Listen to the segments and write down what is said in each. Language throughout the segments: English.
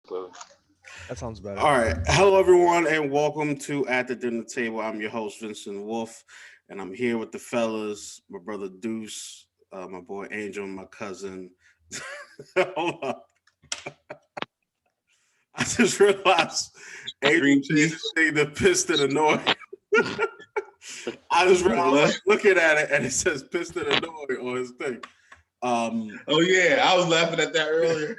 So That sounds better. All right. Hello, everyone, and welcome to At the Dinner Table. I'm your host, Vincent Wolf, and I'm here with the fellas, my brother Deuce, my boy Angel, my cousin. Hold up. I just realized Angel Green changed peas. his thing to pissed and annoyed. I was like, looking at it, and it says pissed and annoyed on his thing. Oh yeah, I was laughing at that earlier.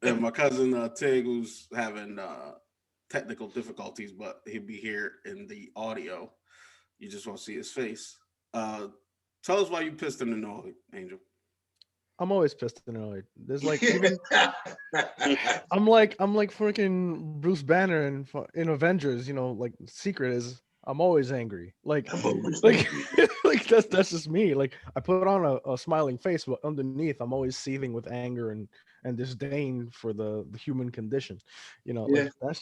And my cousin Tig, who's having technical difficulties, but he'll be here in the audio. You just won't see his face. Tell us why you pissed and annoyed, Angel. I'm always pissed and annoyed. There's like even I'm like freaking Bruce Banner in Avengers. You know, like Secret is. I'm always angry. Like like that's just me. Like I put on a smiling face, but underneath I'm always seething with anger and disdain for the human condition. You know, Yeah. like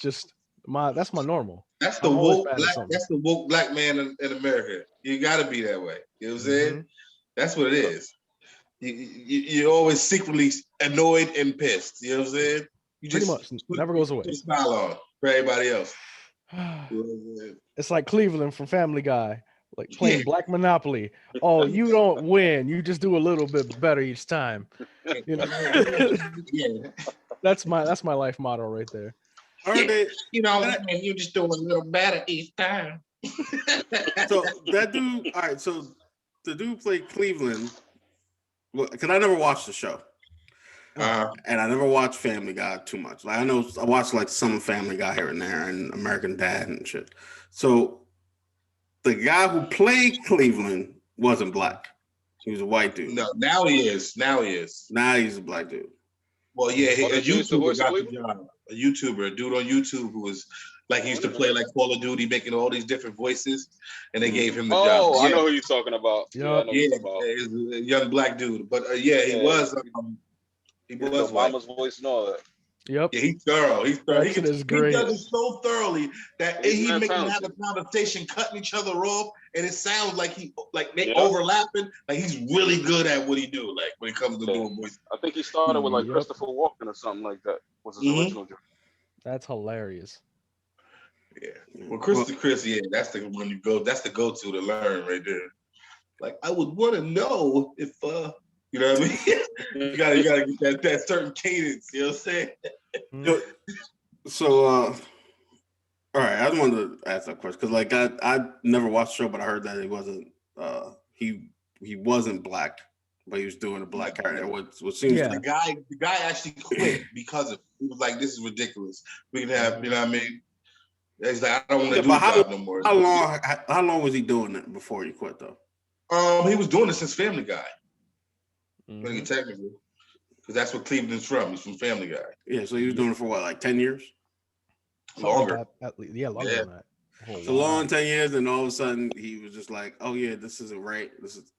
that's my normal. That's the I'm always woke mad at black. something. That's the woke black man in America. You got to be that way. You know what I'm saying? That's what it is. You're always secretly annoyed and pissed. You know what I'm saying? You Pretty just much never goes away. put a smile on for everybody else. You know what I'm saying? It's like Cleveland from Family Guy, like playing Yeah. Black Monopoly. Oh, you don't win. You just do a little bit better each time. You know, Yeah. that's my life motto right there. Aren't they? You know, and you just do a little better each time. So that dude. All right. So the dude played Cleveland. Because I never watched the show, and I never watched Family Guy too much. Like I watched like some Family Guy here and there, and American Dad and shit. So the guy who played Cleveland wasn't black. He was a white dude. No, now he is. Now he is. Now he's a black dude. Well, yeah, Oh, a the dude's the YouTuber voice of got the Cleveland? job. A YouTuber, a dude on YouTube who was like he used to play like Call of Duty, making all these different voices, and they gave him the job. Oh, Yeah. I know who you're talking about. Yeah, I know who Yeah, you're talking about. he's a young black dude, but yeah, he Yeah. was. He He was did white. Obama's voice and all that. Yep. Yeah, he's thorough. He's thorough. That shit is great. He does it so thoroughly that He's he mad make them have a talented. conversation, cutting each other off, and it sounds like they Yeah. overlapping. Like he's really good at what he do. Like when it comes to Yeah. doing voice. I think he started with like Yep. Christopher Walken or something like that. Was his Mhm. original job. That's hilarious. Yeah. Well, Chris, yeah, that's the one you go. That's the go-to to learn right there. Like I would want to know if you know what I mean. you gotta get that certain cadence. You know what I'm saying? So, all right, I just wanted to ask that question because, like, I never watched the show, but I heard that he wasn't he wasn't black, but he was doing a black character. What seems Yeah. like The guy actually quit because of he was like, this is ridiculous. We can have, you know what I mean? He's like, I don't want to do the job no more. how long was he doing it before he quit though? He was doing it since Family Guy. Mhm. When you technically, because that's what Cleveland's from. He's from Family Guy. Yeah, so he was doing it for what, like 10 years? Something like Longer. that, at least. Yeah, longer Yeah. than that. Oh, So wow. long 10 years, and all of a sudden he was just like, oh yeah, this isn't right. This is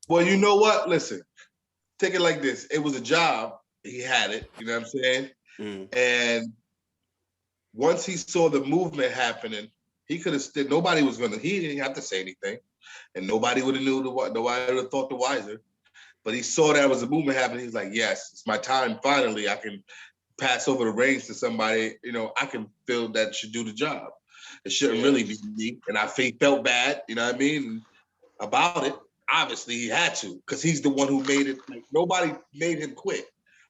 Well, you know what? Listen, take it like this. It was a job. He had it. You know what I'm saying? And once he saw the movement happening, he could have still. Nobody was gonna. He didn't have to say anything, and nobody would have knew nobody would have thought the wiser. But he saw that was a movement happening. He's like, yes, it's my time. Finally, I can pass over the reins to somebody. You know, I can feel that should do the job. It shouldn't really be me. And he felt bad. You know what I mean? About it. Obviously, he had to because he's the one who made it. Like, nobody made him quit.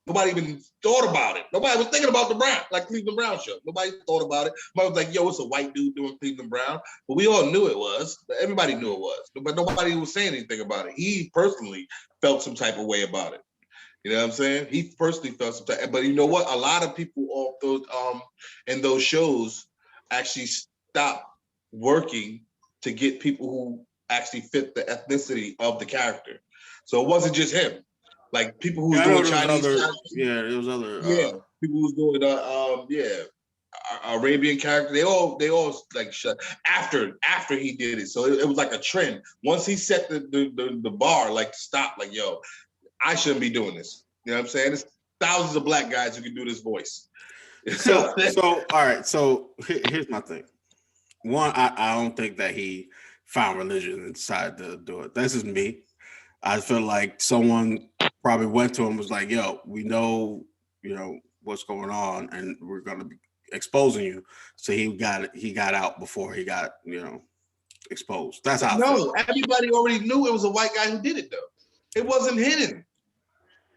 Nobody even thought about it. Nobody was thinking about the Brown, like Cleveland Brown show. Nobody thought about it. Nobody was like, yo, it's a white dude doing Cleveland Brown. But we all knew it was. Everybody knew it was. But nobody was saying anything about it. He personally felt some type of way about it. You know what I'm saying? He personally felt some type. But you know what? A lot of people off those in those shows actually stopped working to get people who actually fit the ethnicity of the character. So it wasn't just him. Like people who was doing Chinese, there was other people who was doing Arabian character. They all like shut after he did it. So it was like a trend. Once he set the bar, like stop, like yo, I shouldn't be doing this. You know what I'm saying? There's thousands of black guys who can do this voice. So all right. So here's my thing. One, I don't think that he found religion and decided to do it. This is me. I feel like someone probably went to him and was like, yo, we know, you know, what's going on, and we're going to be exposing you. So he got out before he got, exposed. That's how. No, everybody already knew it was a white guy who did it, though. It wasn't hidden.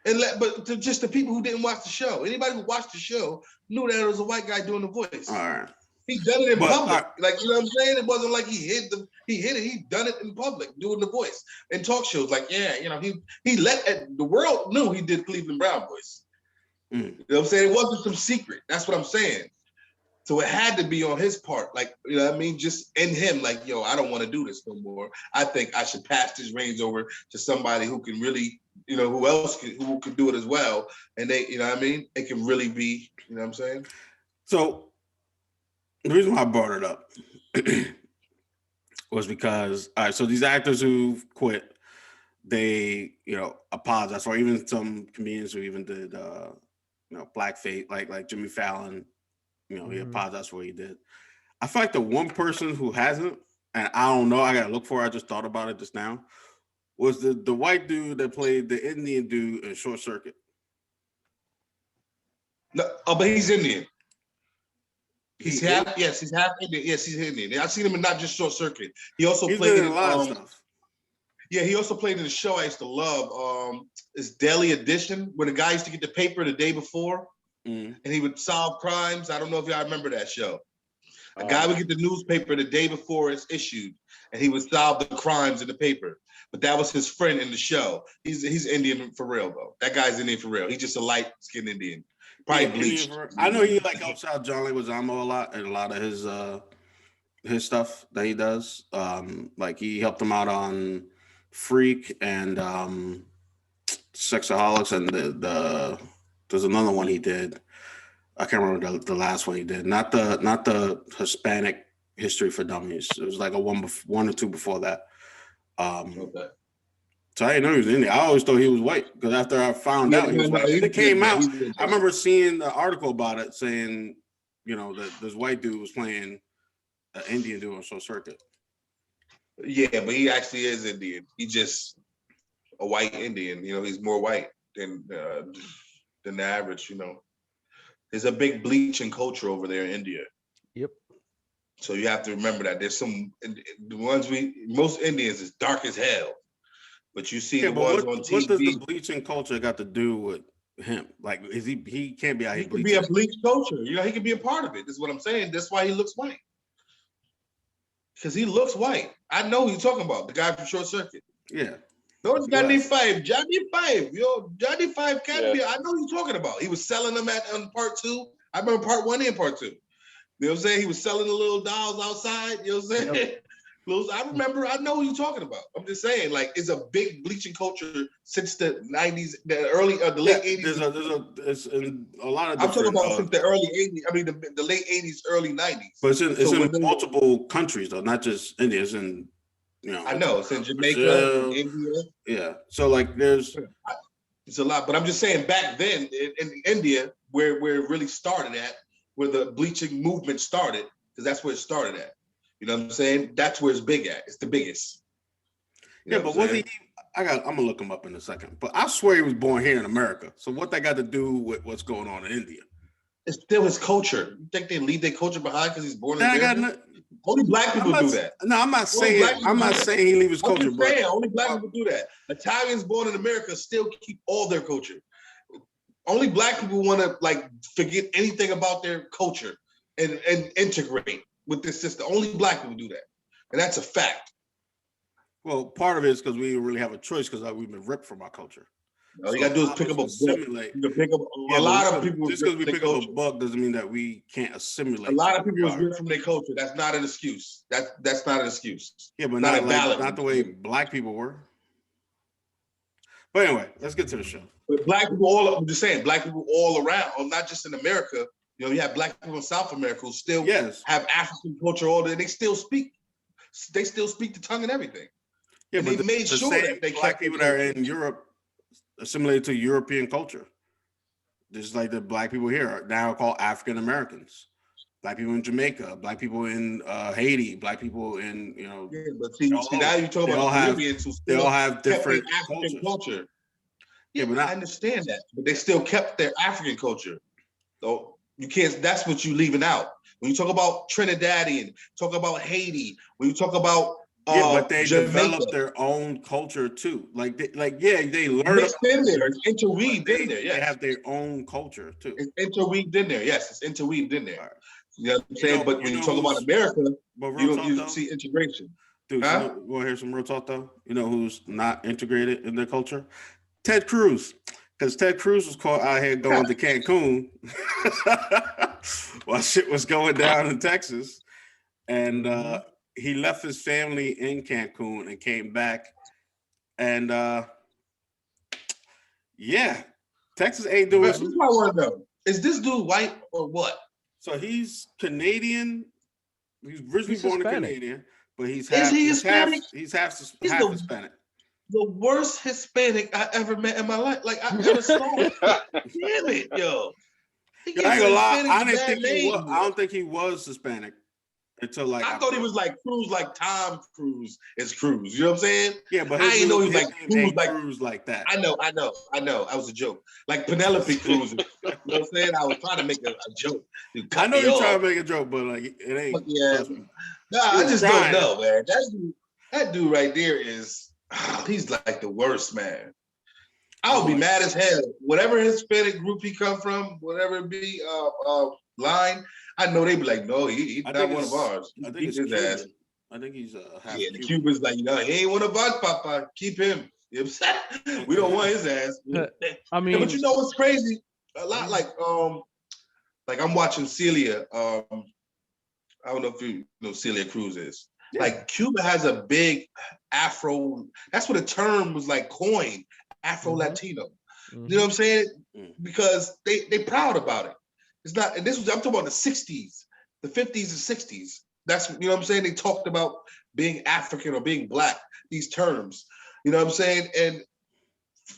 But just the people who didn't watch the show, anybody who watched the show knew that it was a white guy doing the voice. All right. He done it in public. Like, you know what I'm saying? It wasn't like he hid it. He done it in public, doing the voice and talk shows. Like, he let the world knew he did Cleveland Brown voice. You know what I'm saying? It wasn't some secret. That's what I'm saying. So it had to be on his part. Like, you know what I mean? Just in him, like, I don't want to do this no more. I think I should pass this reins over to somebody who can really, who could do it as well. And they, you know what I mean? It can really be, you know what I'm saying? So the reason why I brought it up was because, all right, so these actors who quit, they, apologize for, even some comedians who even did, blackface, like Jimmy Fallon, he apologized for what he did. I feel like the one person who hasn't, and I don't know, I got to look for it, I just thought about it just now, was the white dude that played the Indian dude in Short Circuit. No, but he's Indian. He's half Indian. Yes, he's Indian. I've seen him in not just Short Circuit. He also played in a lot of stuff. Yeah, he also played in a show I used to love. It's Daily Edition, where the guy used to get the paper the day before, and he would solve crimes. I don't know if y'all remember that show. A guy would get the newspaper the day before it's issued, and he would solve the crimes in the paper. But that was his friend in the show. He's Indian for real, though. That guy's Indian for real. He's just a light-skinned Indian. Probably bleached. I know he helps out John Leguizamo a lot and a lot of his stuff that he does. Like he helped him out on Freak and Sexaholics, and there's another one he did. I can't remember the last one he did. Not the Hispanic History for Dummies. It was like a one or two before that. Okay. So I didn't know he was Indian. I always thought he was white because after I found out he was white, it came out. I remember seeing the article about it saying, that this white dude was playing an Indian dude on Short Circuit. Yeah, but he actually is Indian. He's just a white Indian. He's more white than the average. There's a big bleaching culture over there in India. Yep. So you have to remember that there's most Indians is dark as hell. But you see the ones on TV. What does the bleaching culture got to do with him? Like, is he can't be out here bleaching? He could be a bleach culture. He could be a part of it. That's what I'm saying. That's why he looks white. Because he looks white. I know who you're talking about. The guy from Short Circuit. Yeah. No, Johnny Five. Johnny Five can't be. I know who you're talking about. He was selling them on part 2. I remember part 1 and part 2. You know what I'm saying? He was selling the little dolls outside. You know what I'm saying? Yep. I remember, I know who you're talking about. I'm just saying, like, it's a big bleaching culture since the 90s, the late 80s. It's in a lot of I'm talking about since the early 80s, the late 80s, early 90s. But it's in multiple countries, though, not just India. It's in, I know, it's in Jamaica, India. Yeah. So, like, it's a lot. But I'm just saying, back then, in India, where it really started at, where the bleaching movement started, because that's where it started at. You know what I'm saying? That's where it's big at. It's the biggest. But was he? I'm gonna look him up in a second. But I swear he was born here in America. So what that got to do with what's going on in India? It's still his culture. You think they leave their culture behind because he's born in America? Only black people do that. No, I'm not saying. I'm not saying he leave his culture. I'm saying only black people do that. Italians born in America still keep all their culture. Only black people want to forget anything about their culture and integrate with this system. Only black people do that, and that's a fact. Well, part of it is because we didn't really have a choice because we've been ripped from our culture. All you gotta do is pick up a book. You can pick up a lot of people. Just because we pick up a book doesn't mean that we can't assimilate. A lot of people was ripped from their culture. That's not an excuse. That's not an excuse. Yeah, but not the way black people were. But anyway, let's get to the show. But I'm just saying, black people all around, or not just in America. You have black people in South America who still have African culture all day. They still speak the tongue and everything. Yeah, and but they made sure that they black people that are in Europe assimilated to European culture. Just like the black people here are now called African Americans. Black people in Jamaica, black people in Haiti, black people in Yeah, but see now you're talking about Caribbeans who they all have different African culture. Yeah, but I understand that, but they still kept their African culture. So you can't. That's what you leaving out when you talk about Trinidadian. Talk about Haiti. When you talk about but they Jamaica, develop their own culture too. They learn mixed in there. It's interweaved in there. Yes, they have their own culture too. It's interweaved in there. Yes, it's interweaved in there. Right. You know what I'm saying? But when you talk about America, you don't see integration. Dude, you want to hear some real talk though? You know who's not integrated in their culture? Ted Cruz. Because Ted Cruz was caught out here going to Cancun while shit was going down in Texas. And he left his family in Cancun and came back. And Texas ain't doing This is my word though. Is this dude white or what? So he's Canadian. He's originally born in Canadian, but he's half Hispanic? He's half Hispanic. The worst Hispanic I ever met in my life. Like I ever saw. Damn it, yo. I ain't gonna lie. I don't think he was Hispanic until I thought he was like Cruz, like Tom Cruise is Cruz. You know what I'm saying? Yeah, but I didn't know he was like Cruz like that. I know. That was a joke. Like Penelope Cruz. You know what I'm saying? I was trying to make a joke. I know you're trying to make a joke, but like it ain't. Yeah. Nah, I just don't know, man. That dude right there is. He's like the worst, man. I would be mad as hell. Whatever Hispanic group he come from, whatever it be, line, I know they'd be like, no, he's not one of ours. I think he's his ass. I think he's half the Cubans like, he ain't one of us, Papa. Keep him. You know what I'm saying? We don't want his ass. I mean, but you know what's crazy? A lot like I'm watching Celia. I don't know if you know Celia Cruz is. Yeah. Like Cuba has a big Afro. That's what the term was like coined, Afro Latino. Mm-hmm. You know what I'm saying? Because they proud about it. It's not. And I'm talking about the '60s, the '50s and '60s. That's you know what I'm saying. They talked about being African or being black. These terms. You know what I'm saying? And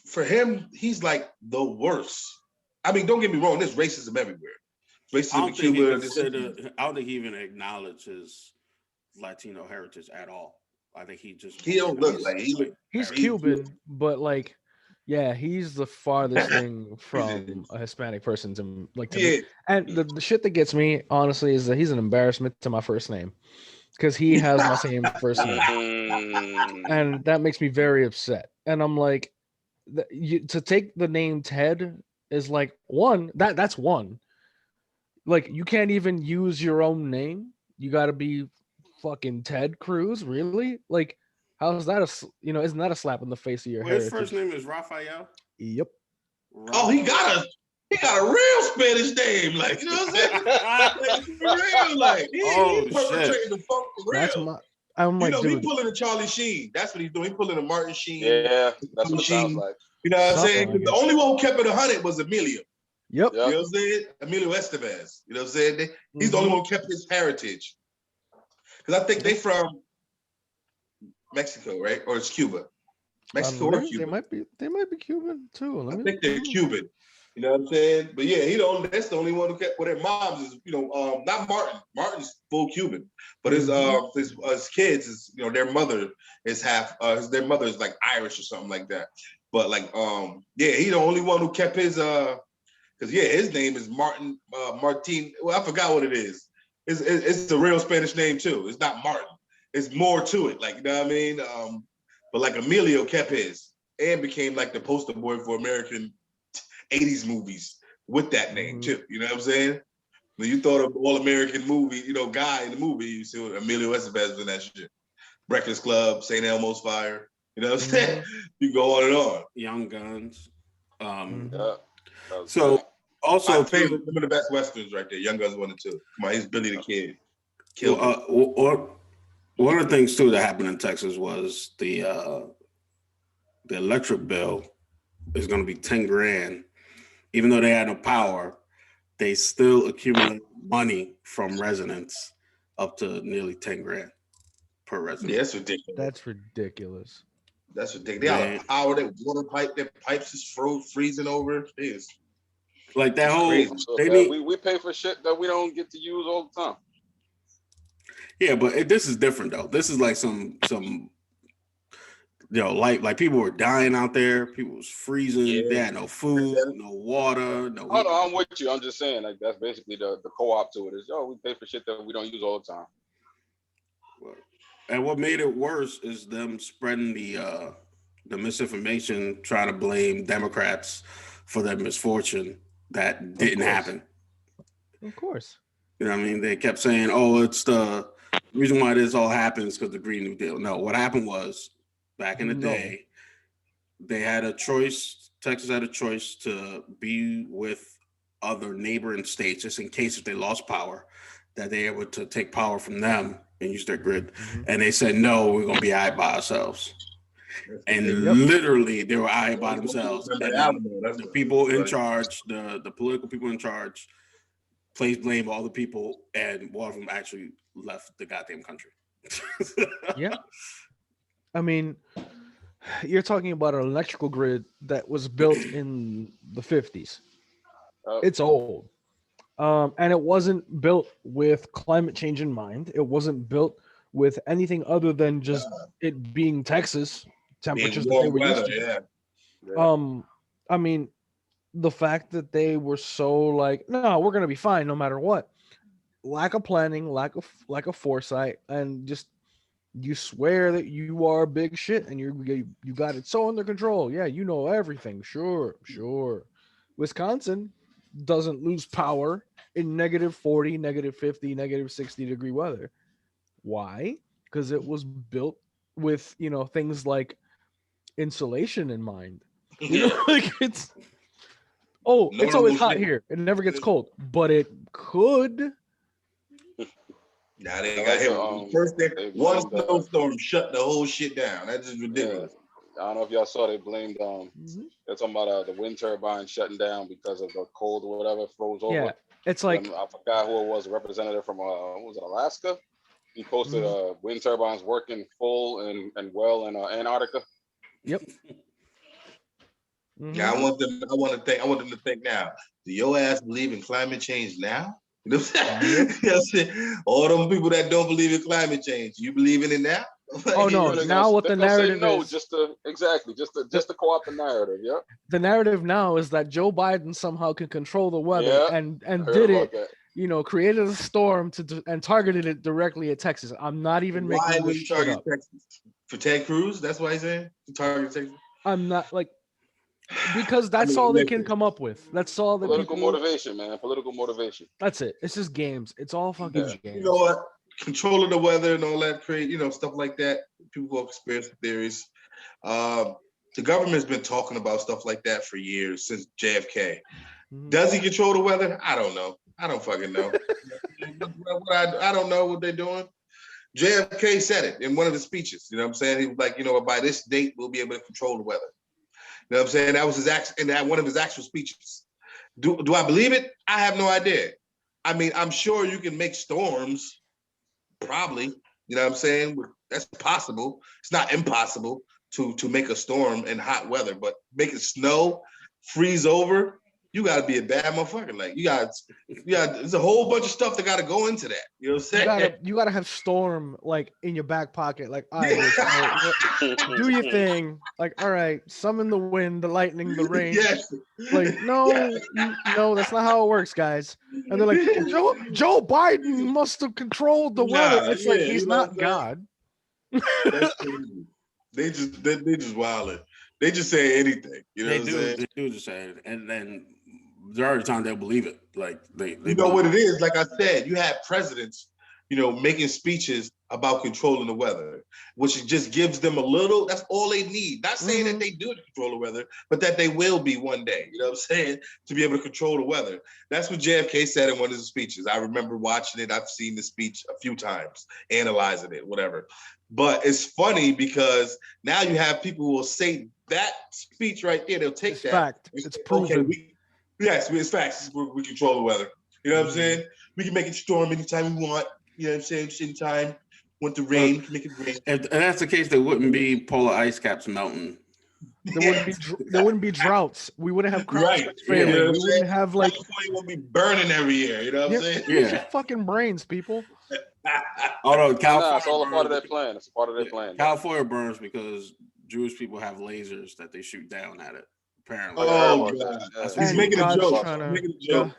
for him, he's like the worst. I mean, don't get me wrong. There's racism everywhere. Racism in Cuba. I don't think he even acknowledges Latino heritage at all. I think he don't look like he's Cuban, but like, yeah, he's the farthest thing from a Hispanic person to me. And the shit that gets me honestly is that he's an embarrassment to my first name because he has my same first name, and that makes me very upset. And I'm like, to take the name Ted is like that's one. Like you can't even use your own name. You got to be fucking Ted Cruz, really? Like, how's that isn't that a slap in the face of your heritage? His first name is Rafael? Yep. Oh, he got a real Spanish name, like, you know what I'm saying? Real, like, he's perpetrating the funk for real. I'm like, dude. He pulling a Charlie Sheen. That's what he's doing. He's pulling a Martin Sheen. Yeah, that's what it sounds like. You know what I'm saying? The only one who kept it 100 was Emilio. Yep. You know what I'm saying? Emilio Estevez. You know what I'm saying? He's the only one who kept his heritage. Because I think they from Mexico, right? Or it's Cuba. Mexico or Cuba. They might be Cuban too. I think they're Cuban. You know what I'm saying? But yeah, that's the only one who kept. Well, their moms is, not Martin. Martin's full Cuban, but his kids is, their mother is half. Their mother is like Irish or something like that. But like, he the only one who kept his. Because his name is Martin Martin. Well, I forgot what it is. It's a real Spanish name too. It's not Martin. It's more to it. Like, you know what I mean? But like Emilio kept his and became like the poster boy for American 80s movies with that name too. You know what I'm saying? When you thought of all-American movie, guy in the movie, you see Emilio Estevez in that shit. Breakfast Club, St. Elmo's Fire. You know what I'm saying? You go on and on. Young Guns. So also my favorite, some of the best westerns right there. Young Guns 1 and 2. Come on, he's Billy the Kid. One of the things too that happened in Texas was the electric bill is going to be $10,000. Even though they had no power, they still accumulate money from residents up to nearly $10,000 per resident. Yeah, that's ridiculous. That's ridiculous. They have power. Their water pipe, their pipes is freezing over. It's like that whole. We pay for shit that we don't get to use all the time. Yeah, but this is different though. This is like some like people were dying out there. People was freezing. Yeah. They had no food, no water, no. Oh no, I'm with you. I'm just saying, like that's basically the co-op to it. Is we pay for shit that we don't use all the time. And what made it worse is them spreading the misinformation, trying to blame Democrats for their misfortune that didn't happen. Of course. You know what I mean? They kept saying, "Oh, it's the reason why this all happens because the Green New Deal." No, what happened was back in the day, they had a choice. Texas had a choice to be with other neighboring states just in case if they lost power, that they were able to take power from them and use their grid. And they said, "No, we're gonna be all right by ourselves." And literally, they were all right by themselves. And the people in charge, the political people in charge, placed blame all the people, and one of them actually left the goddamn country. Yeah. I mean, you're talking about an electrical grid that was built in the 50s. It's old. And it wasn't built with climate change in mind. It wasn't built with anything other than just it being Texas temperatures that they were used to. Yeah. I mean, the fact that they were so like, no, we're gonna be fine no matter what. Lack of planning, lack of foresight, and just you swear that you are big shit and you got it so under control. Yeah, you know everything. Sure. Wisconsin doesn't lose power in -40, -50, -60 degree weather. Why? Because it was built with things like insulation in mind. Like it's always hot here. It never gets cold, but it could. Nah, they got hit. First day, one snowstorm shut the whole shit down. That's just ridiculous. Yeah. I don't know if y'all saw they blamed they're talking about the wind turbine shutting down because of the cold or whatever froze over. Yeah, it's like I forgot who it was, a representative from what was it, Alaska? He posted wind turbines working full and well in Antarctica. Yep. Yeah, I want them to think now. Do your ass believe in climate change now? You know what I'm saying? All them people that don't believe in climate change, you believe in it now? Oh no! Now what the narrative is? Just to co-opt the narrative. Yeah. The narrative now is that Joe Biden somehow can control the weather and did it. That. Created a storm and targeted it directly at Texas. I'm not even making this shit up. Texas? For Ted Cruz? That's why he's saying to target Texas. I'm not because that's all they can come up with. That's all the political motivation, man. Political motivation. That's it. It's just games. It's all fucking games. You know what? Controlling the weather and all that, stuff like that. People have conspiracy theories. The government's been talking about stuff like that for years, since JFK. Does he control the weather? I don't know. I don't fucking know. I don't know what they're doing. JFK said it in one of his speeches. You know what I'm saying? He was like, by this date, we'll be able to control the weather. You know what I'm saying? That was one of his actual speeches. Do I believe it? I have no idea. I mean, I'm sure you can make storms, probably. You know what I'm saying? That's possible. It's not impossible to make a storm in hot weather, but make it snow, freeze over. You got to be a bad motherfucker. Like you got. There's a whole bunch of stuff that got to go into that. You know what I'm saying? You got to have storm in your back pocket. Like, all right, do your thing. Like, all right, summon the wind, the lightning, the rain. Yes. Like, no, that's not how it works, guys. And they're like, Joe Biden must have controlled the weather. It's like he's not God. That's crazy. They just wilding. They just say anything. You know what I'm saying? They do just say it, and then there are times they'll believe it. Like they what it is. Like I said, you have presidents, making speeches about controlling the weather, which just gives them a little. That's all they need. Not saying that they do control the weather, but that they will be one day. You know what I'm saying? To be able to control the weather. That's what JFK said in one of his speeches. I remember watching it. I've seen the speech a few times, analyzing it, whatever. But it's funny because now you have people who will say that speech right there. They'll take that. Fact. It's proven. Okay, it's facts. We control the weather. You know what I'm saying? We can make it storm anytime we want. You know what I'm saying? Anytime. Want to rain, we can make it rain. If that's the case, there wouldn't be polar ice caps melting. There wouldn't be droughts. We wouldn't have crops failing. You know we wouldn't have California won't be burning every year. You know what I'm saying? Use your fucking brains, people. Although California, it's all a part of their plan. It's a part of their plan. California burns because Jewish people have lasers that they shoot down at it. Apparently. Oh, about God. that. That's He's And making a God's joke. trying to- He's making a joke.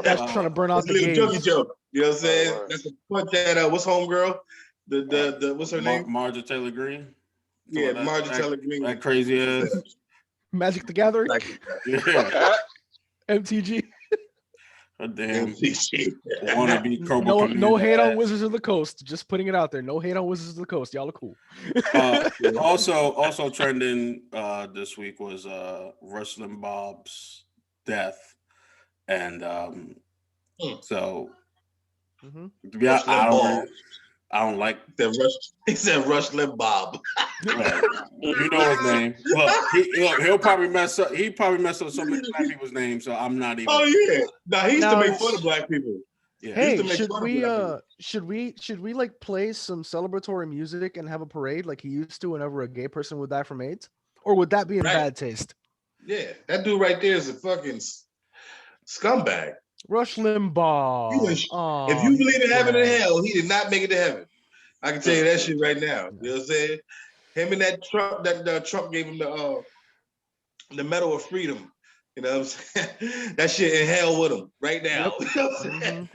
God's trying to burn out That's a the little jokey gays. joke. You know what I'm saying? Word. That's a punch at what's homegirl? The what's her name? Marjorie Taylor Greene. Yeah, That- Marjorie that- Taylor Greene. That crazy ass. Magic the Gathering, Yeah. MTG. A damn MTG. wannabe Cobra No Commander hate on ass. Wizards of the Coast. Just putting it out there. No hate on Wizards of the Coast. Y'all are cool. Also trending this week was Rush Limbaugh's death, and so Mhm. to be honest, I don't like. He said Rush Limbaugh. Right. You know his name. Look, he'll probably mess up. He probably messed up so many black people's names, so I'm not even. Oh yeah. Nah, he used Now to make it's- fun of black people. Yeah. Hey, to make should fun of we black should we like play some celebratory music and have a parade like he used to whenever a gay person would die from AIDS? Or would that be in Right. bad taste? Yeah, that dude right there is a fucking scumbag. Rush Limbaugh. If you believe in heaven and hell, he did not make it to heaven. I can tell you that shit right now. You know what I'm saying? Him and that Trump, Trump gave him the Medal of Freedom. You know what I'm saying? That shit in hell with him right now. Yep. You know what I'm saying?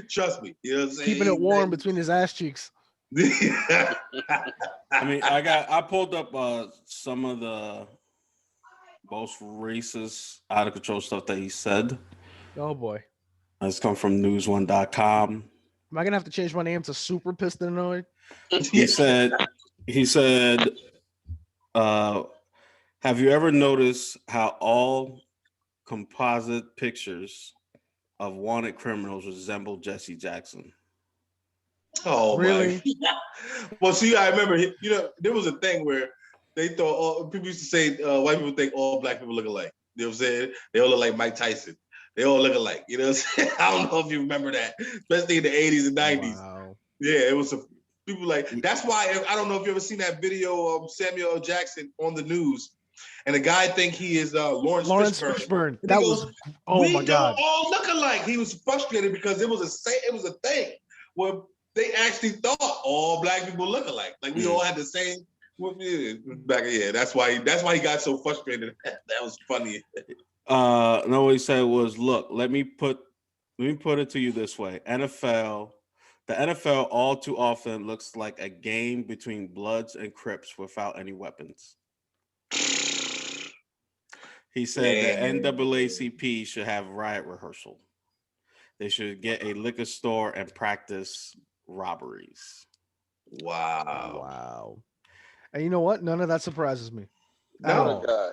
Trust me. You know what I'm saying? Keeping it warm between his ass cheeks. I mean, I pulled up some of the most racist, out of control stuff that he said. Oh boy. It's come from news1.com. Am I gonna have to change my name to Super Pissed and Annoyed? He said, have you ever noticed how all composite pictures of wanted criminals resemble Jesse Jackson? Oh, Really? Well, see, I remember, you know, there was a thing where they thought people used to say white people think all black people look alike. You know what I'm saying? They all look like Mike Tyson. They all look alike. You know what I'm saying? I don't know if you remember that, especially in the 80s and 90s. Wow. Yeah, it was people like, that's why, I don't know if you ever seen that video of Samuel L. Jackson on the news. And the guy think he is Lawrence Fishburne. That was, oh my God. We don't all look alike. He was frustrated because it was a thing where they actually thought all black people look alike. Like we all had the same. That's why he got so frustrated. That was funny. No, what he said was, look, let me put it to you this way. The NFL all too often looks like a game between Bloods and Crips without any weapons. He said the NAACP should have riot rehearsal. They should get a liquor store and practice robberies. Wow. And you know what? None of that surprises me. No. Guy.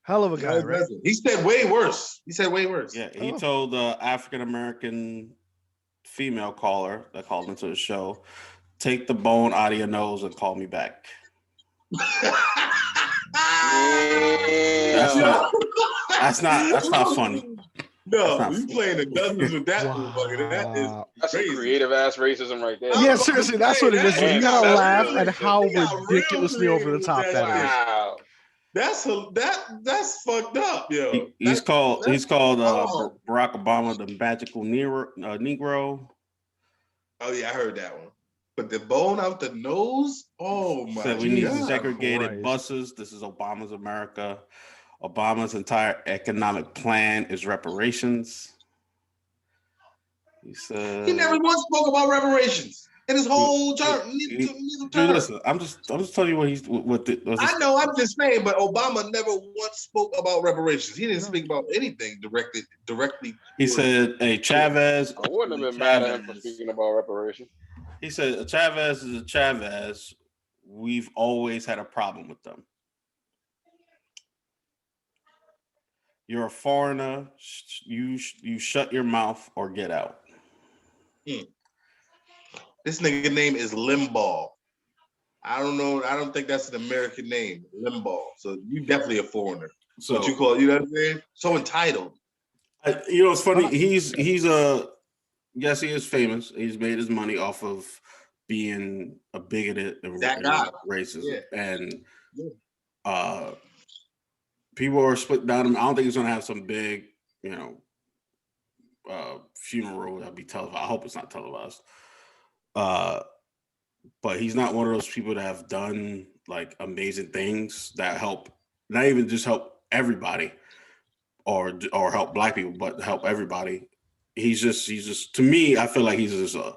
Hell of a guy, right? He said way worse. Yeah, he told the African-American female caller that called into the show, take the bone out of your nose and call me back. That's not funny. No, you playing the dozens with that motherfucker. That's crazy. a creative ass racism right there. Yeah, seriously, that's what it is. You gotta laugh at how real ridiculously over the top that is. Wow. That's fucked up, yo. He's called Barack Obama the magical Negro. Oh yeah, I heard that one. But the bone out the nose? Oh my Said we need Jesus segregated Christ. buses. This is Obama's America. Obama's entire economic plan is reparations. He said he never once spoke about reparations in his whole term. Dude, listen, I'm just telling you I know, I'm just saying, but Obama never once spoke about reparations. He didn't speak about anything directly. He said, "Hey, Chavez." I wouldn't have been mad at him for speaking about reparations. He said, "Chavez is a Chavez. We've always had a problem with them. You're a foreigner. You shut your mouth or get out." This nigga name is Limbaugh. I don't know. I don't think that's an American name, Limbaugh. So you definitely a foreigner. So What you call it? You know what I'm saying? So entitled. You know, it's funny. He's yes, he is famous. He's made his money off of being a bigoted and racist, and people are split down him. I don't think he's gonna have some big, funeral that'll be televised. I hope it's not televised. But he's not one of those people that have done like amazing things that help, not even just help everybody or help Black people, but help everybody. He's just to me, I feel like he's just a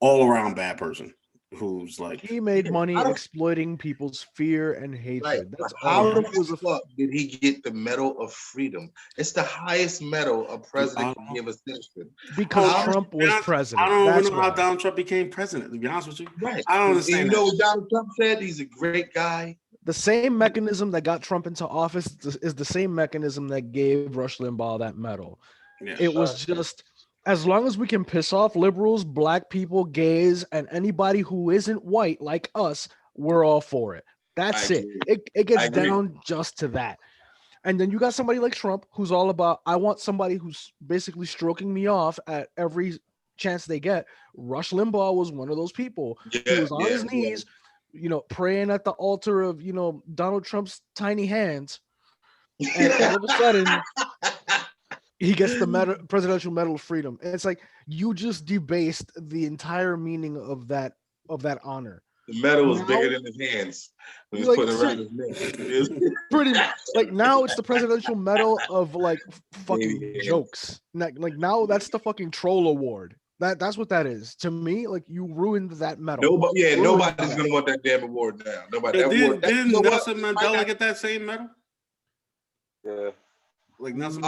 all around bad person who's like, he made money exploiting people's fear and hatred. Right. That's How all. the fuck did he get the Medal of Freedom? It's the highest medal a president can give a citizen. Because Trump was president. I don't That's even know how why. Donald Trump became president, to be honest with you. Right. I don't understand. You know what Donald Trump said? He's a great guy. The same mechanism that got Trump into office is the same mechanism that gave Rush Limbaugh that medal. Yeah. It was just, as long as we can piss off liberals, Black people, gays, and anybody who isn't white like us, we're all for it. That's it. It gets down just to that. And then you got somebody like Trump who's all about, I want somebody who's basically stroking me off at every chance they get. Rush Limbaugh was one of those people. He was on his knees, praying at the altar of, Donald Trump's tiny hands. And all of a sudden, he gets the Presidential Medal of Freedom. And it's like, you just debased the entire meaning of that honor. The medal was bigger than his hands. He was putting it around his neck. Pretty much. Like, now it's the Presidential Medal of like fucking jokes. Like, now that's the fucking troll award. That's what that is. To me, like, you ruined that medal. Nobody's gonna want that damn award now. Nobody. Didn't Nelson Mandela get that same medal? Yeah. Like Nelson.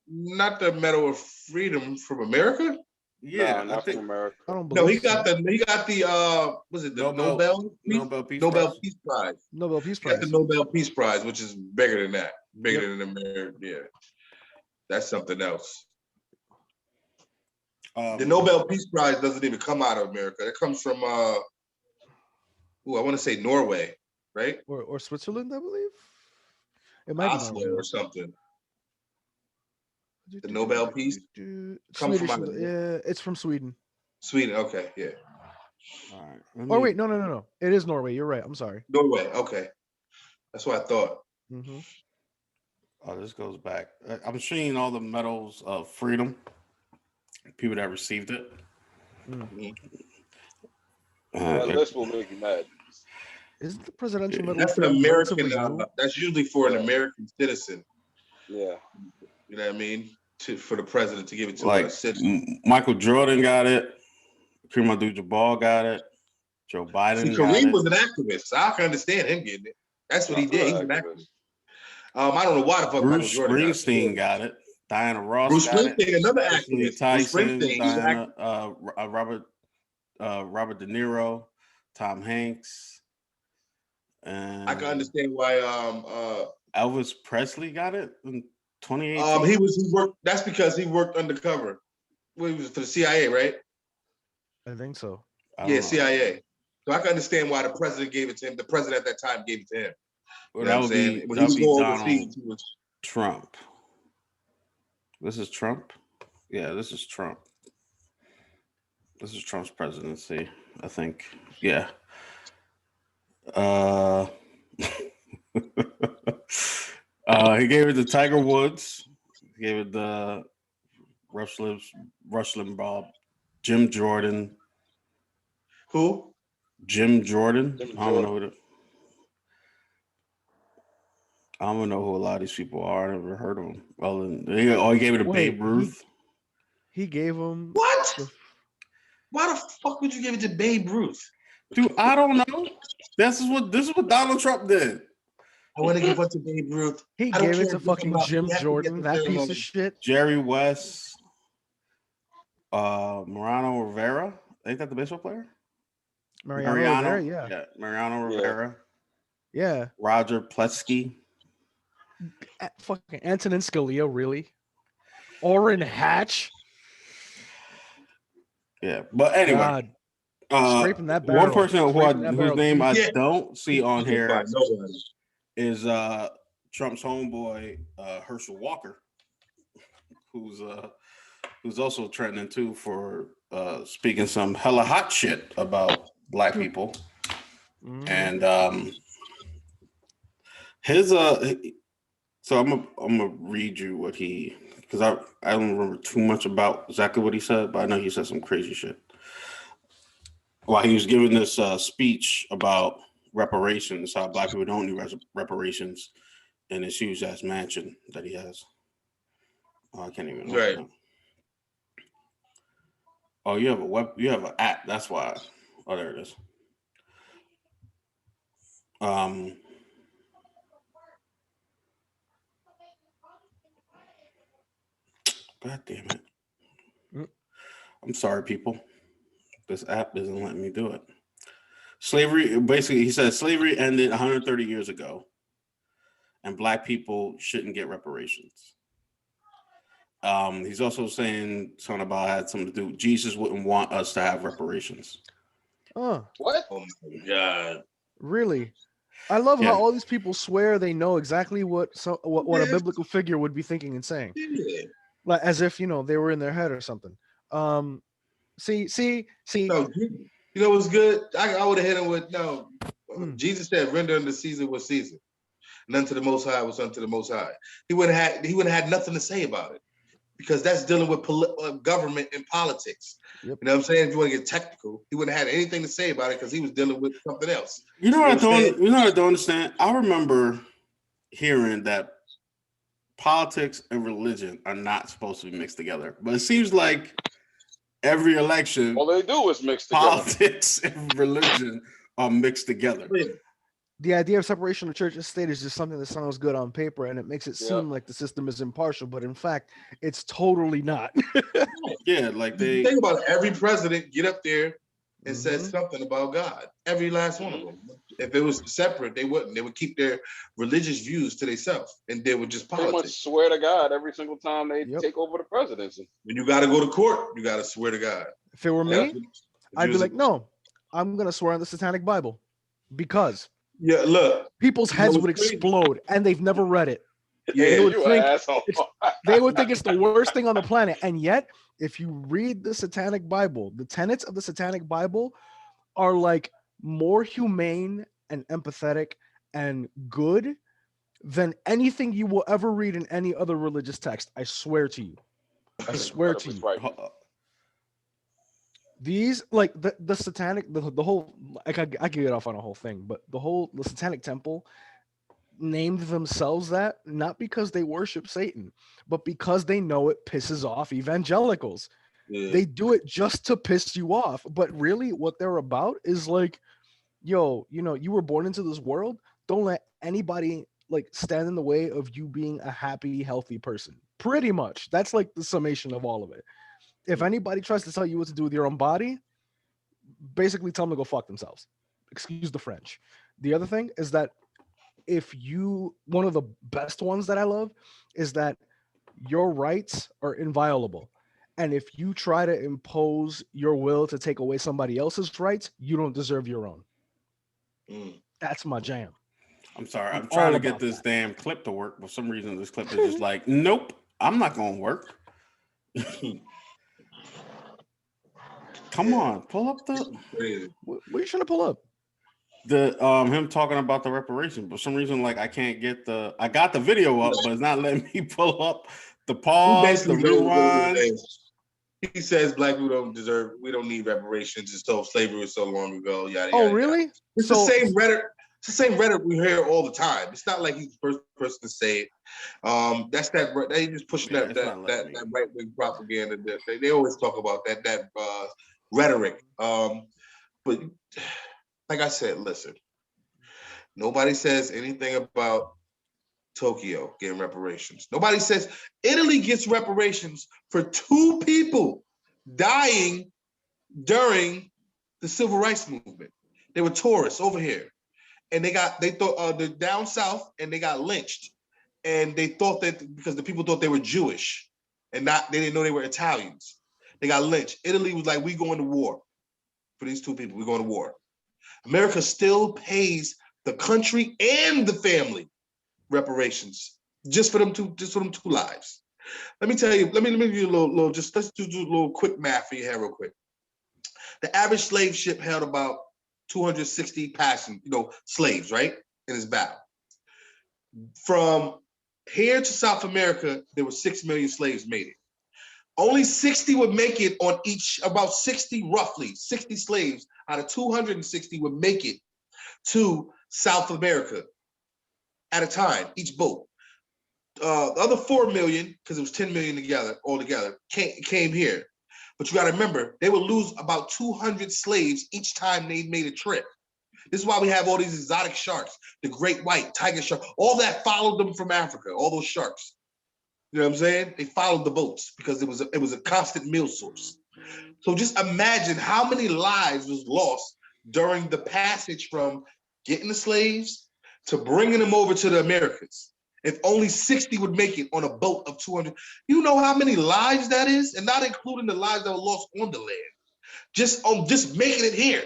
Not the Medal of Freedom from America. Yeah, not from America. I don't No, believe he got the was it the Nobel Peace Prize? Nobel Peace He got Prize. the Nobel Peace Prize, which is bigger than that. Bigger than America. Yeah. That's something else. The Nobel Peace Prize doesn't even come out of America. It comes from I want to say Norway, right? Or Switzerland, I believe. It might Oslo be or something. The Nobel Peace comes Swedish, from it's from Sweden. Sweden, okay, yeah. All right. Wait, no. It is Norway. You're right. I'm sorry. Norway, okay. That's what I thought. Mm-hmm. Oh, this goes back. I'm seeing all the medals of freedom. People that received it. Mm-hmm. That list will make you mad. Isn't the Presidential Medal? That's an American. That's usually for an American citizen. Yeah. You know what I mean? For the president to give it to like a citizen. Michael Jordan got it. Kareem Abdul-Jabbar got it. Joe Biden. Kareem was an activist. So I can understand him getting it. That's what he did. He's an activist. I don't know why the fuck Bruce Michael Jordan Springsteen got it. Diana Ross. Bruce got Springsteen, it. another activist. Tyson, Bruce Diana, Robert De Niro, Tom Hanks. And I can understand why Elvis Presley got it in 2018. He worked. That's because he worked undercover. Well, he was for the CIA, right? I think so. Yeah, CIA. So I can understand why the president gave it to him. The president at that time gave it to him. Well, that would be Donald Trump. This is Trump? Yeah, this is Trump. This is Trump's presidency, I think. Yeah. He gave it to Tiger Woods. He gave it to Rush Limbaugh, Jim Jordan. Who? Jim Jordan. I don't know I don't know who a lot of these people are. I never heard of them. Well, he gave it to Babe Ruth. He gave him what? Why the fuck would you give it to Babe Ruth? Dude, I don't know. This is what Donald Trump did. I want to give it to Babe Ruth. He gave it to fucking Jim Jordan, that piece of shit. Jerry West, Mariano Rivera. Ain't that the baseball player? Mariano Rivera, yeah. Mariano Rivera. Yeah. Roger Plesky. Fucking Antonin Scalia, really? Orrin Hatch. Yeah, but anyway, scraping that barrel. One person whose name I don't see on here is Trump's homeboy Herschel Walker, who's also trending too for speaking some hella hot shit about Black people, and his So I'm gonna read you what he, because I don't remember too much about exactly what he said, but I know he said some crazy shit while he was giving this speech about reparations, how black people don't need reparations in his huge ass mansion that he has. Oh, I can't even. Right. Oh, you have an app. That's why. Oh, there it is. God damn it. I'm sorry, people. This app isn't letting me do it. Slavery, basically, he says slavery ended 130 years ago, and black people shouldn't get reparations. He's also saying something about had something to do. Jesus wouldn't want us to have reparations. Oh, What? Oh my God. really? I love how all these people swear they know exactly what a biblical figure would be thinking and saying, like as if they were in their head or something. See. No, you know what's good? I would have hit him with no. Jesus said, "Render unto Caesar what Caesar, and unto the Most High was unto the Most High." He would have had nothing to say about it because that's dealing with government and politics. Yep. You know what I'm saying? If you want to get technical, he wouldn't have had anything to say about it because he was dealing with something else. You know what I don't understand? I remember hearing that politics and religion are not supposed to be mixed together, but it seems like every election, all they do is mix politics and religion are mixed together. The idea of separation of church and state is just something that sounds good on paper, and it makes it seem like the system is impartial, but in fact, it's totally not. Yeah, like think about it. Every president get up there and says something about God. Every last one of them. If it was separate, they wouldn't. They would keep their religious views to themselves, and they would just politics. They much swear to God every single time they take over the presidency. When you got to go to court, you got to swear to God. If it were me, I'd be like, no, I'm gonna swear on the Satanic Bible, because look, people's heads would explode, and they've never read it. Yeah, they would think it's the worst thing on the planet, and yet, if you read the Satanic Bible, the tenets of the Satanic Bible are like more humane and empathetic and good than anything you will ever read in any other religious text. I swear to you. I swear to you. Right. These, like the satanic, the whole, I could get off on a whole thing, but the Satanic Temple named themselves that not because they worship Satan, but because they know it pisses off evangelicals. Yeah. They do it just to piss you off, but really what they're about is like, yo, you were born into this world. Don't let anybody like stand in the way of you being a happy, healthy person. Pretty much. That's like the summation of all of it. If anybody tries to tell you what to do with your own body, basically tell them to go fuck themselves. Excuse the French. The other thing is that one of the best ones that I love is that your rights are inviolable. And if you try to impose your will to take away somebody else's rights, you don't deserve your own. That's my jam. I'm sorry. I'm trying to get this damn clip to work. For some reason, this clip is just like, nope, I'm not going to work. Come on, pull up the. What are you trying to pull up? The him talking about the reparation. For some reason, like I can't get I got the video up, but it's not letting me pull up the pause, the rewind. He says black people we don't need reparations. It's so slavery was so long ago. Yada, oh, yada, really? Yada. It's the same rhetoric. It's the same rhetoric we hear all the time. It's not like he's the first person to say it. That's that they just pushing that right wing propaganda. They always talk about that rhetoric. But like I said, listen, nobody says anything about Tokyo getting reparations. Nobody says Italy gets reparations for 2 people dying during the civil rights movement. They were tourists over here, and they thought they're down south, and they got lynched, and they thought that because the people thought they were Jewish, and they didn't know they were Italians. They got lynched. Italy was like, we going to war for these 2 people. We're going to war. America still pays the country and the family reparations just for them 2 lives. Let me tell you. Let me give you a little. Let's do a little quick math for you here, real quick. The average slave ship held about 260 slaves, right, in its bow. From here to South America, there were 6 million slaves made it. Only 60 would make it on each, about 60 roughly, 60 slaves out of 260 would make it to South America at a time, each boat. The other 4 million, because it was 10 million altogether, came here. But you got to remember, they would lose about 200 slaves each time they made a trip. This is why we have all these exotic sharks, the great white, tiger shark, all that followed them from Africa, all those sharks. You know what I'm saying? They followed the boats because it was a constant meal source. So just imagine how many lives was lost during the passage from getting the slaves to bringing them over to the Americas. If only 60 would make it on a boat of 200, you know how many lives that is? And not including the lives that were lost on the land. Just making it here.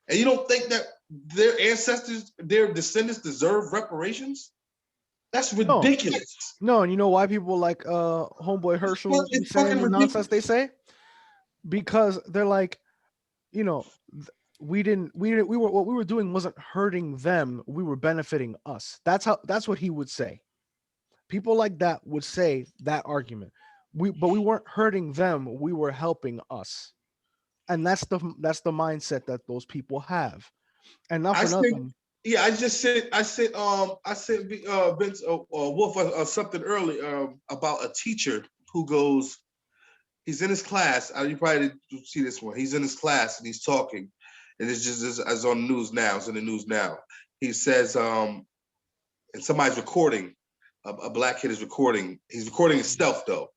And you don't think that their ancestors, their descendants deserve reparations? That's ridiculous. No, and you know why people like homeboy Herschel saying the nonsense they say? Because they're like, you know, we were what we were doing wasn't hurting them, we were benefiting us. That's what he would say. People like that would say that argument. But we weren't hurting them, we were helping us. And that's the mindset that those people have. And not for nothing. Yeah, I sent Vince Wolf something early about a teacher who goes, he's in his class. You probably didn't see this one. He's in his class and he's talking, and it's just as on the news now. It's in the news now. He says, and somebody's recording. A black kid is recording. He's recording himself though.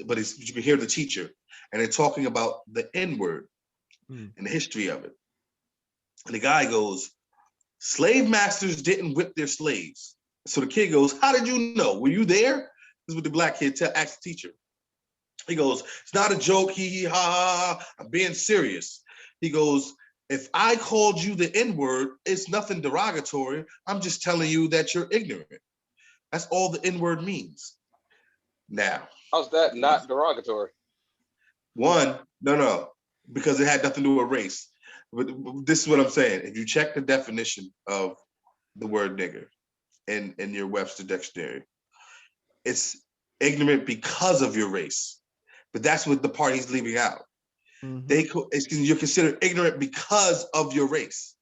But you can hear the teacher, and they're talking about the N-word and the history of it. And the guy goes, slave masters didn't whip their slaves. So the kid goes, how did you know? Were you there? This is what the black kid asked the teacher. He goes, it's not a joke, hee hee ha ha, I'm being serious. He goes, if I called you the N-word, it's nothing derogatory. I'm just telling you that you're ignorant. That's all the N-word means. Now. How's that not derogatory? One, no, because it had nothing to do with race. But this is what I'm saying. If you check the definition of the word nigger in your Webster dictionary, it's ignorant because of your race. But that's what the part he's leaving out. Mm-hmm. You're considered ignorant because of your race.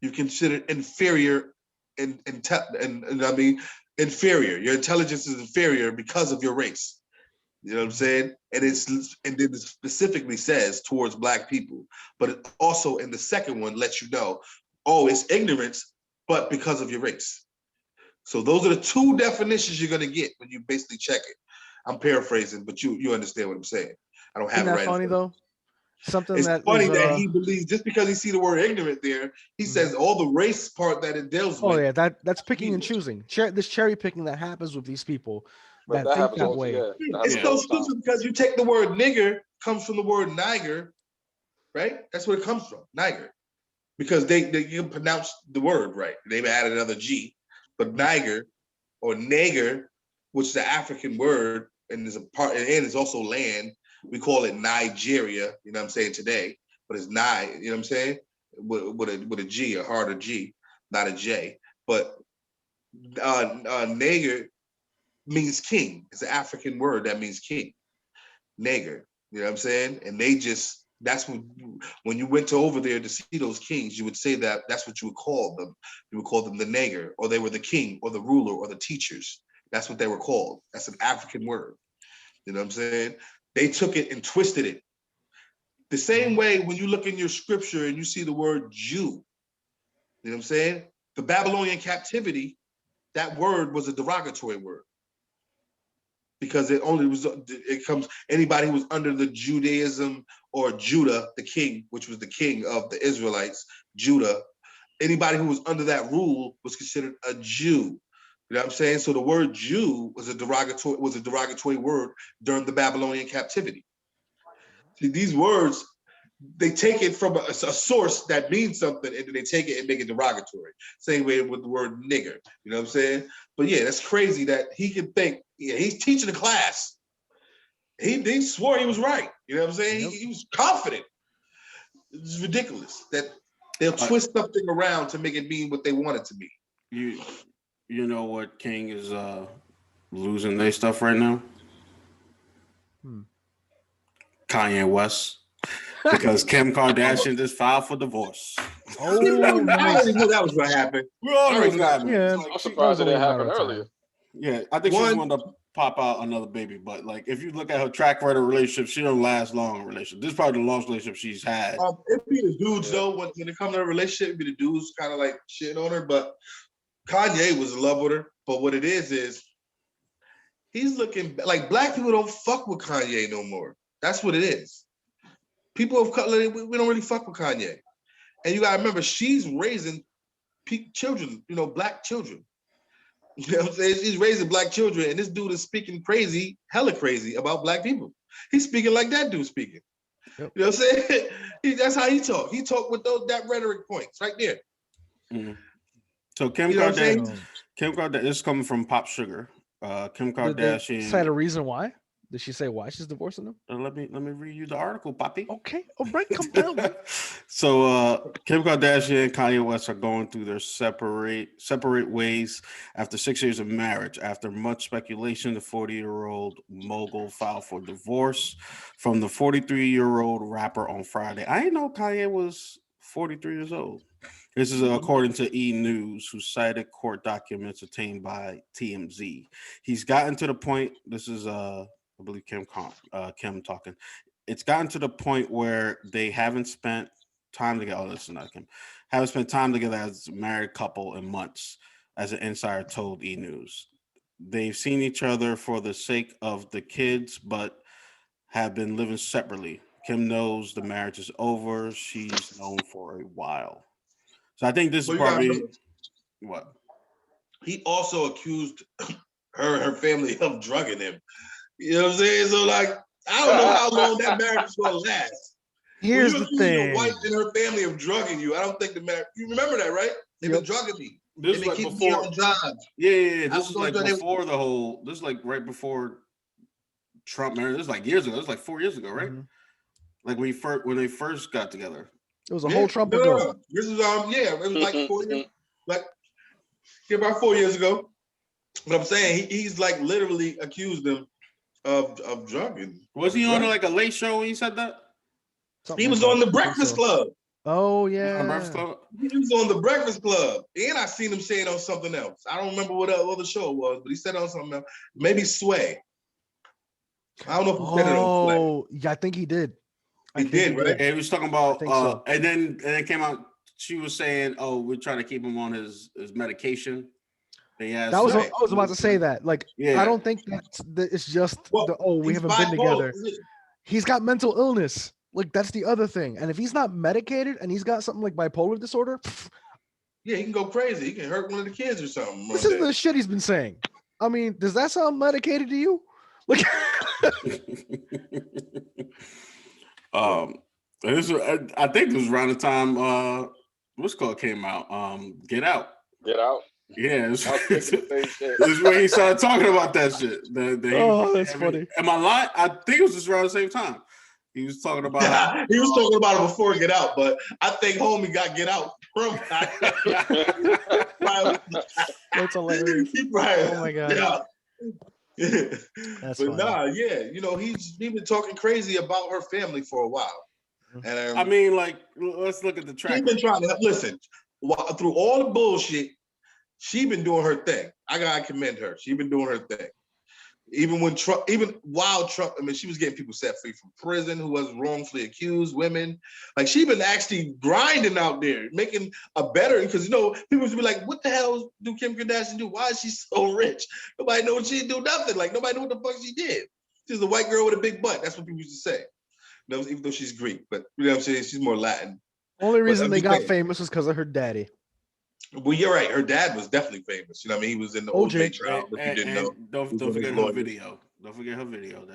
You're considered inferior, inferior. Your intelligence is inferior because of your race. You know what I'm saying? And then it specifically says towards black people, but it also in the second one lets you know, it's ignorance, but because of your race. So those are the two definitions you're gonna get when you basically check it. I'm paraphrasing, but you understand what I'm saying. I don't have it right. Isn't that funny though? It's funny that he believes just because he see the word ignorant there, he says all the race part that it deals with. Oh yeah, that's picking and choosing. This cherry picking that happens with these people. That think that way. It's so stupid because you take the word nigger, comes from the word niger, right? That's where it comes from, niger. Because you pronounce the word right. They've added another G. But niger or nager, which is an African word, and is it's also land. We call it Nigeria, you know what I'm saying, today. But it's you know what I'm saying? With a G, a harder G, not a J. But nager means king. It's an African word that means king. Nager, you know what I'm saying? And that's when you went over there to see those kings, you would say that's what you would call them. You would call them the nager, or they were the king or the ruler or the teachers. That's what they were called. That's an African word. You know what I'm saying? They took it and twisted it. The same way when you look in your scripture and you see the word Jew, you know what I'm saying? The Babylonian captivity, that word was a derogatory word. Because it comes anybody who was under the Judaism or Judah, the king, which was the king of the Israelites, Judah, anybody who was under that rule was considered a Jew. You know what I'm saying? So the word Jew was a derogatory word during the Babylonian captivity. See, these words, they take it from a source that means something, and then they take it and make it derogatory. Same way with the word nigger. You know what I'm saying? But yeah, that's crazy that he can think, he's teaching a class. He swore he was right. You know what I'm saying? Yep. He was confident. It's ridiculous that they'll twist something around to make it mean what they want it to be. You know what King is losing their stuff right now? Kanye West. Because Kim Kardashian just filed for divorce. Oh, I nice. already knew that was gonna happen. We all know it's gonna happen. Yeah, I'm that surprised was it only didn't a matter happen of time. earlier. Yeah, I think she's going to pop out another baby, but like if you look at her track record of relationship, she don't last long in relationship. This is probably the longest relationship she's had. It'd be the dudes though. When it comes to a relationship, it'd be the dudes kind of like shitting on her. But Kanye was in love with her. But what it is he's looking like black people don't fuck with Kanye no more. That's what it is. People of color, we don't really fuck with Kanye. And you gotta remember, she's raising children, black children. You know what I'm saying? She's raising black children, and this dude is speaking crazy, hella crazy about black people. He's speaking like that dude speaking. Yep. You know what I'm saying? That's how he talk. He talk with that rhetoric points right there. Mm-hmm. So Kim Kardashian, this is coming from Pop Sugar. Kim Kardashian. Is that a reason why? Did she say why she's divorcing him? Let me read you the article, Poppy. Okay. All right, come down. So Kim Kardashian and Kanye West are going through their separate ways after 6 years of marriage. After much speculation, the 40-year-old mogul filed for divorce from the 43-year-old rapper on Friday. I didn't know Kanye was 43 years old. This is according to E! News, who cited court documents obtained by TMZ. He's gotten to the point. This is I believe Kim talking. It's gotten to the point where they haven't spent time together. Oh, this is not Kim. Haven't spent time together as a married couple in months, as an insider told E! News. They've seen each other for the sake of the kids, but have been living separately. Kim knows the marriage is over. She's known for a while. So I think this is probably what? He also accused her family of drugging him. You know what I'm saying? So like, I don't know how long that marriage is gonna last. Here's the thing: your wife and her family of drugging you. I don't think the marriage. You remember that, right? They've been drugging me. This is like before. Yeah. This is like before the whole. This is like right before Trump married. This is like years ago. This is like 4 years ago, right? Mm-hmm. Like when they first got together. It was a whole Trump ago. No. This is it was like 4 years, about 4 years ago. But I'm saying he's like literally accused them of drugging. Was he on like a late show when he said that? He was on the Breakfast Club. Oh yeah, he was on the Breakfast Club, and I seen him say it on something else. I don't remember what other show it was, but he said it on something else. Maybe Sway. I don't know if he said it on Sway. Oh yeah, I think he did. He did, right? Yeah, he was talking about, so. and then it came out. She was saying, "Oh, we're trying to keep him on his medication." I was about to say that. Like, I don't think that it's just we haven't been together. He's got mental illness. Like, that's the other thing. And if he's not medicated and he's got something like bipolar disorder, yeah, he can go crazy. He can hurt one of the kids or something. This is the shit he's been saying. I mean, does that sound medicated to you? Like, I think it was around the time what's called came out. Get Out. Get Out. Yeah, this is when he started talking about that shit. That's funny. Am I lying? I think it was just around the same time. He was talking about he was talking about it before Get Out, but I think homie got Get Out from That's hilarious. Oh my god. Yeah. That's funny. He's been talking crazy about her family for a while. And I mean, like, let's look at the track. He's been trying to listen through all the bullshit. She been doing her thing. I gotta commend her. She been doing her thing. Even while Trump, I mean, she was getting people set free from prison who was wrongfully accused, women. Like, she been actually grinding out there, making a better, because, people used to be like, what the hell do Kim Kardashian do? Why is she so rich? Nobody knows she didn't do nothing. Like, nobody knew what the fuck she did. She's a white girl with a big butt. That's what people used to say. Even though she's Greek, but you know what I'm saying? She's more Latin. Only reason they got famous was because of her daddy. Well, you're right. Her dad was definitely famous. You know what I mean? He was in the OJ trial, but you didn't know. Don't forget her video. Don't forget her video.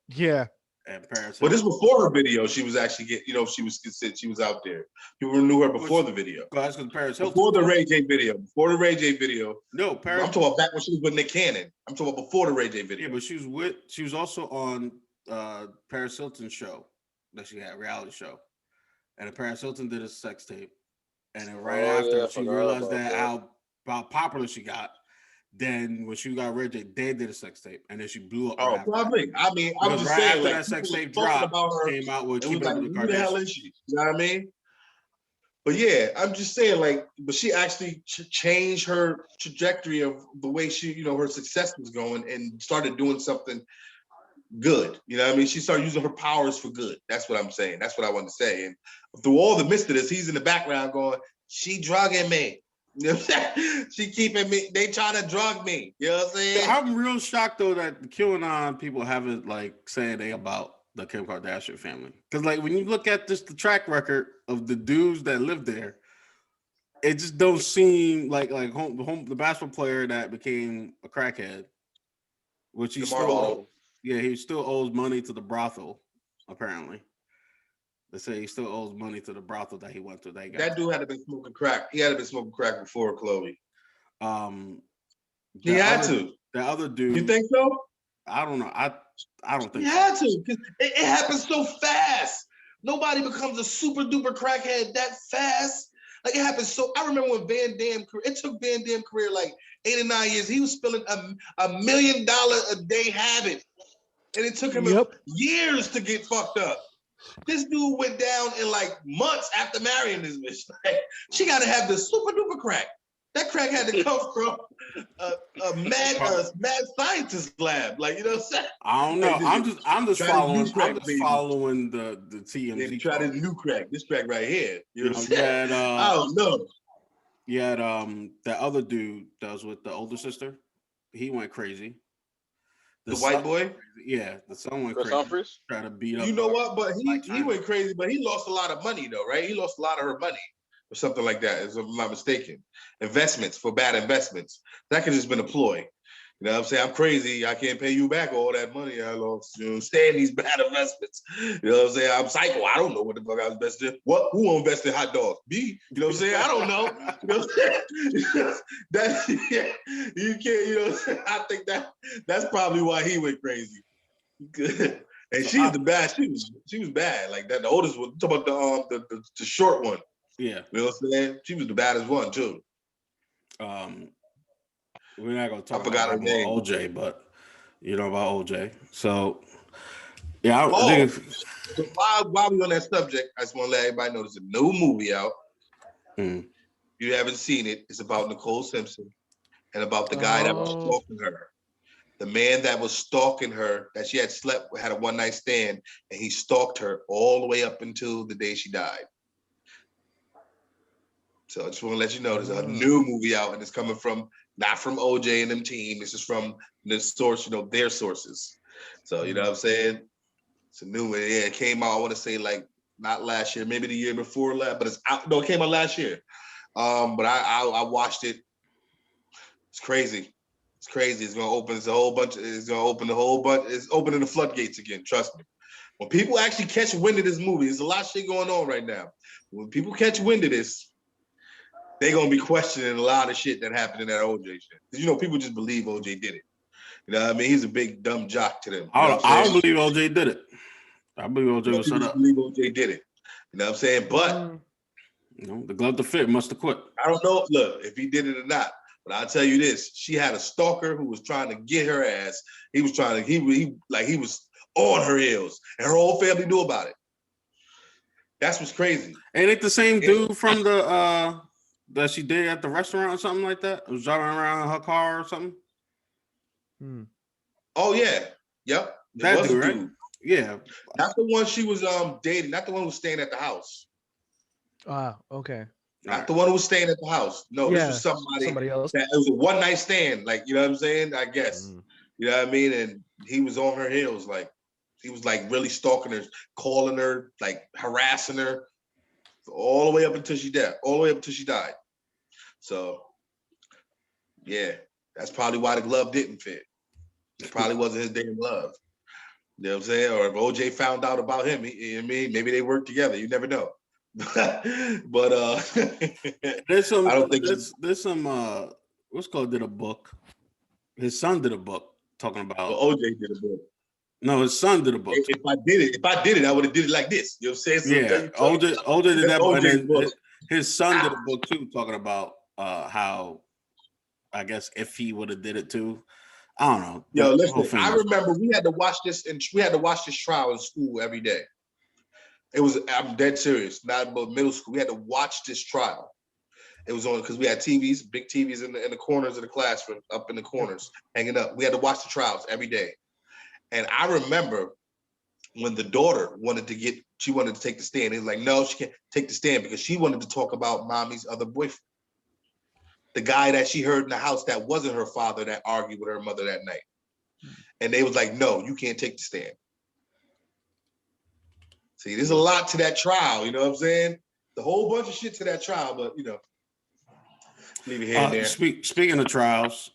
Yeah. And Paris. But this before her video, she was actually she was considered, she was out there. People knew her before the video. That's because Paris Hilton. Before the Ray J video. Before the Ray J video. No, Paris. I'm talking about back when she was with Nick Cannon. I'm talking about before the Ray J video. Yeah, but she was also on Paris Hilton's show that she had, reality show. And Paris Hilton did a sex tape. And then after she realized how popular she got, then when she got Ray J, they did a sex tape, and then she blew up. Oh, probably. I mean, I was just saying, after that sex tape dropped, came out with Keeping Up with the Kardashians. Who the hell is she? You know what I mean? But yeah, I'm just saying, like, but she actually changed her trajectory of the way she, you know, her success was going and started doing something good. You know what I mean? She started using her powers for good. That's what I'm saying. That's what I want to say. And through all the midst of this, he's in the background going, she drugging me. You know what I'm saying? She keeping me, they trying to drug me. You know what I'm saying? I'm real shocked though that the QAnon people haven't like saying they about the Kim Kardashian family. Because like when you look at just the track record of the dudes that live there, it just don't seem like the basketball player that became a crackhead, which he he still owes money to the brothel, apparently. They say he still owes money to the brothel that he went to. That dude had to been smoking crack. He had to been smoking crack before Chloe. He had to. The other dude. You think so? I don't know. I don't think he had to, because it happens so fast. Nobody becomes a super duper crackhead that fast. Like it happens so. I remember when Van Damme. It took Van Damme career like 8 or 9 years. He was spilling $1 million a day habit, and it took him years to get fucked up. This dude went down in like months after marrying this bitch. Like, she got to have the super duper crack. That crack had to come from a mad scientist lab. Like, you know what I'm saying? I don't know. Like, I'm just following the TMZ. They try this new crack. This crack right here. You know what I'm saying? I don't know. You had that other dude that was with the older sister. He went crazy. The white boy? Yeah, the son went crazy. Humphries? Trying to beat up. You know what? But he went crazy, but he lost a lot of money though, right? He lost a lot of her money. Or something like that, if I'm not mistaken. Investments for bad investments. That could just been a ploy. You know what I'm saying? I'm crazy. I can't pay you back all that money I lost. You know, stay in these bad investments. You know what I'm saying? I'm psycho. I don't know what the fuck I was invested in. What? Who invested in hot dogs? Me? You know what I'm saying? I don't know. You know what I'm saying? You can't, you know, I think that's probably why he went crazy. And she's the bad. She was bad. Like that. The oldest one. Talk about the short one. Yeah. You know what I'm saying? She was the baddest one, too. We're not going to talk about OJ, but you know about OJ. So, yeah. I think so while we on that subject, I just want to let everybody know there's a new movie out. If you haven't seen it, it's about Nicole Simpson and about the guy that was stalking her. The man that was stalking her, that she had had a one-night stand, and he stalked her all the way up until the day she died. So I just want to let you know there's a new movie out, and it's coming not from OJ and them team. This is from the source, you know, their sources. So you know what I'm saying? It's a new one. Yeah, it came out, I want to say like not last year, maybe the year before last, but it's out. No, it came out last year. But I watched it. It's crazy. It's crazy. It's gonna open a whole bunch. It's gonna open the whole bunch. It's opening the floodgates again. Trust me. When people actually catch wind of this movie, there's a lot of shit going on right now. When people catch wind of this, they're gonna be questioning a lot of shit that happened in that OJ shit. Because you know, people just believe OJ did it. You know what I mean? He's a big dumb jock to them. I don't believe OJ did it. I believe OJ was set up. Believe OJ did it. You know what I'm saying? But you know, the glove to fit must have quit. I don't know. Look, if he did it or not. But I'll tell you this: she had a stalker who was trying to get her ass. He was trying to. He was on her heels, and her whole family knew about it. That's what's crazy. Ain't it the same dude from the that she did at the restaurant or something like that? It was driving around in her car or something. Oh yeah, yep. That dude, right? Yeah. Not the one she was dating. Not the one who was staying at the house. Okay. Not the one who was staying at the house. No, this was somebody else. It was a one night stand. Like, you know what I'm saying? I guess. You know what I mean? And he was on her heels. Like, he was like really stalking her, calling her, like harassing her, all the way up until she died. All the way up until she died. So, yeah, that's probably why the glove didn't fit. It probably wasn't his damn glove. You know what I'm saying? Or if OJ found out about him, you know what I mean? Maybe they worked together. You never know. But there's some I don't think there's some what's called did a book. His son did a book talking about OJ did a book. No, his son did a book. If I did it, I would have did it like this. You know what I'm saying? So yeah, OJ did that book. And then his son did a book too, talking about how I guess if he would have did it too. I don't know. Yo, listen, I remember we had to watch this trial in school every day. It was, I'm dead serious, not about middle school. We had to watch this trial. It was on because we had TVs, big TVs in the corners of the classroom, up in the corners, hanging up. We had to watch the trials every day. And I remember when the daughter wanted to take the stand. It was like, no, she can't take the stand because she wanted to talk about mommy's other boyfriend. The guy that she heard in the house that wasn't her father that argued with her mother that night. And they was like, no, you can't take the stand. See, there's a lot to that trial, you know what I'm saying? The whole bunch of shit to that trial, but you know, leave your head there. Speaking of trials,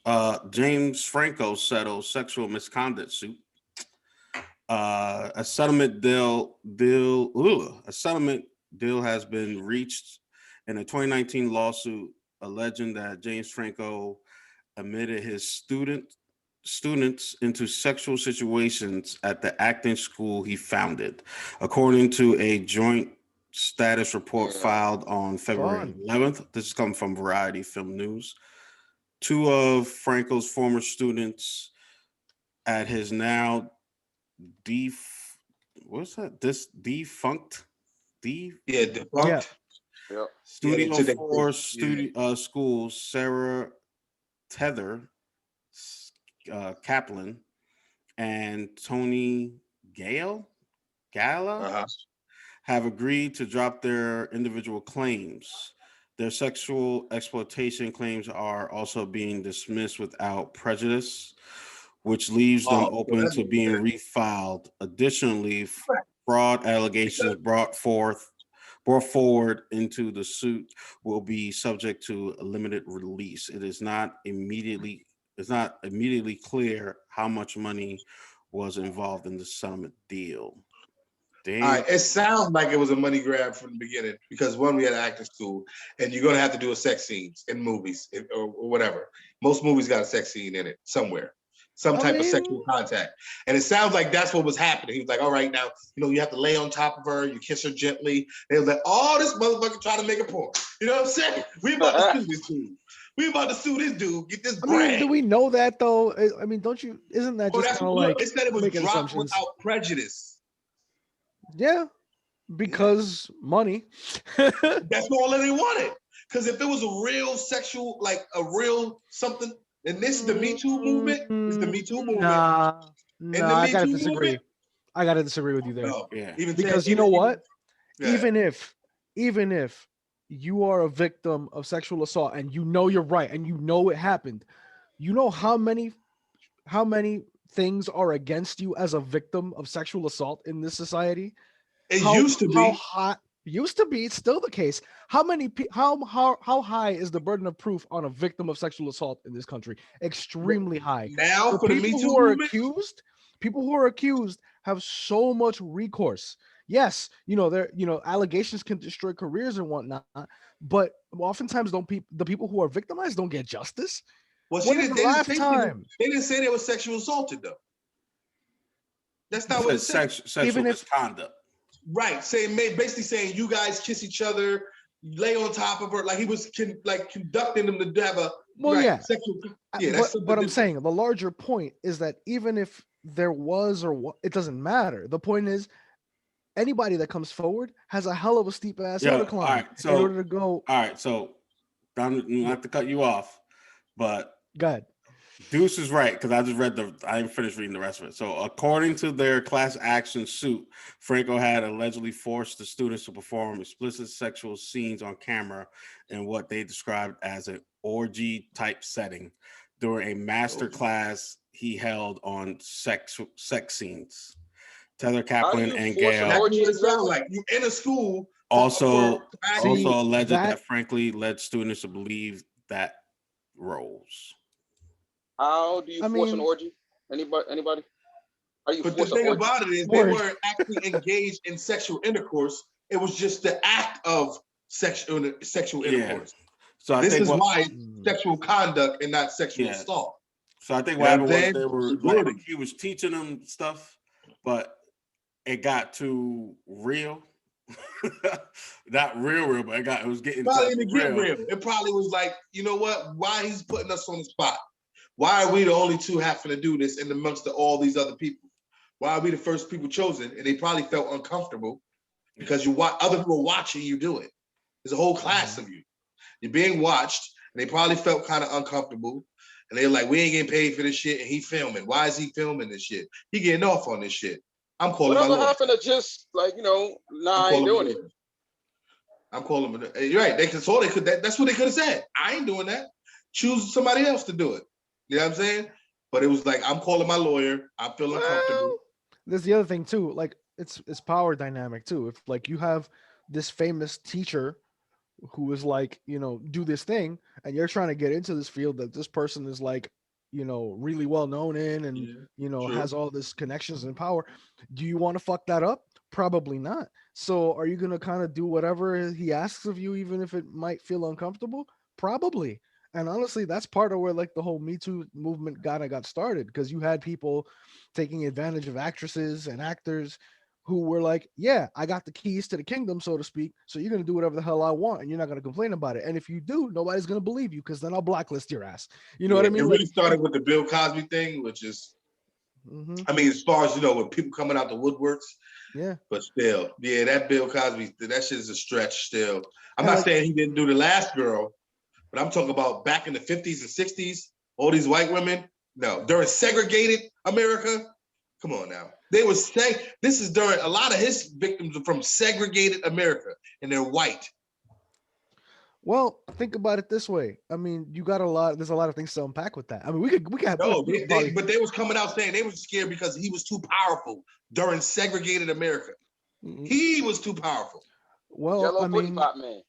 James Franco settled sexual misconduct suit. A settlement deal has been reached in a 2019 lawsuit alleging that James Franco admitted his students into sexual situations at the acting school he founded, according to a joint status report filed on February 11th. This is coming from Variety Film News. Two of Franco's former students at his now defunct Studio 4 schools, Sarah Tether Kaplan and Tony Gala have agreed to drop their individual claims. Their sexual exploitation claims are also being dismissed without prejudice, which leaves them open to being refiled. Additionally, fraud allegations brought forward into the suit will be subject to a limited release. It is not immediately clear how much money was involved in the settlement deal. All right, it sounds like it was a money grab from the beginning because one, we had acting school, and you're gonna have to do a sex scenes in movies or whatever. Most movies got a sex scene in it somewhere, some type of sexual contact, and it sounds like that's what was happening. He was like, "All right, now you have to lay on top of her, you kiss her gently." They was like, "Oh, this motherfucker trying to make a point." You know what I'm saying? We about to sue this dude. We about to sue this dude. Get this brand. I mean, do we know that though? I mean, don't you? Isn't that just kind of like it said it was dropped without prejudice? Yeah, because money. That's all that they wanted. Because if it was a real sexual, like a real something, and this is the Me Too movement. It's the Me Too movement. Nah, I gotta disagree. I gotta disagree with you there. No, because you know what? Even if you are a victim of sexual assault and you know you're right and you know it happened, you know how many things are against you as a victim of sexual assault in this society? Used to be. How hot used to be, it's still the case. How high is the burden of proof on a victim of sexual assault in this country? Extremely high. Now for the Me Too movement, people who are accused have so much recourse. Yes, allegations can destroy careers and whatnot, but oftentimes the people who are victimized don't get justice. Well, they didn't say they were sexual assaulted though. That's not what it said. Sexual misconduct. Right, basically saying you guys kiss each other, lay on top of her, like he was conducting them to have a sexual. Yeah, but I'm saying the larger point is that even if there was it doesn't matter. The point is, anybody that comes forward has a hell of a steep ass hill to climb in order to go. All right, so I'm not to cut you off, but go ahead. Deuce is right because I didn't finish reading the rest of it. So, according to their class action suit, Franco had allegedly forced the students to perform explicit sexual scenes on camera in what they described as an orgy type setting during a master class he held on sex scenes. Tether Kaplan and Gail. That's what it sounds like. You in a school. Also alleged that frankly led students to believe that roles. How do you force an orgy? Anybody? But the thing about it is, they weren't actually engaged in sexual intercourse. It was just the act of sexual intercourse. So this is why it's sexual conduct and not sexual assault. So I think what happened was he was teaching them stuff, but it got too real. Not real, but it was getting probably real. It probably was like, you know what? Why he's putting us on the spot? Why are we the only two having to do this in amongst all these other people? Why are we the first people chosen? And they probably felt uncomfortable because you watch other people watching you do it. There's a whole class of you. You're being watched, and they probably felt kind of uncomfortable. And they're like, we ain't getting paid for this shit, and he filming. Why is he filming this shit? He getting off on this shit. I'm calling my lawyer. Whatever happened to just like, I ain't doing it. I'm calling him. You're right. That's what they could have said. I ain't doing that. Choose somebody else to do it. You know what I'm saying? But it was like, I'm calling my lawyer. I feel uncomfortable. There's the other thing too. Like it's power dynamic too. If like you have this famous teacher who is like, do this thing, and you're trying to get into this field that this person is like, really well known in, and has all this connections and power. Do you want to fuck that up? Probably not. So are you gonna kind of do whatever he asks of you, even if it might feel uncomfortable? Probably. And honestly, that's part of where like the whole Me Too movement got started, because you had people taking advantage of actresses and actors who were like, yeah, I got the keys to the kingdom, so to speak. So you're going to do whatever the hell I want, and you're not going to complain about it. And if you do, nobody's going to believe you, because then I'll blacklist your ass. You know what I mean? It really started with the Bill Cosby thing, which is, I mean, as far as, with people coming out the woodworks. Yeah. But still, that Bill Cosby, that shit is a stretch still. I'm not saying he didn't do the last girl, but I'm talking about back in the 50s and 60s, all these white women. No, during segregated America. Come on now. They were saying this is during a lot of his victims are from segregated America, and they're white. Well, think about it this way. I mean, there's a lot of things to unpack with that. I mean, we could have but they was coming out saying they were scared because he was too powerful during segregated America. Mm-hmm. He was too powerful. Well, Jello I mean, pop man.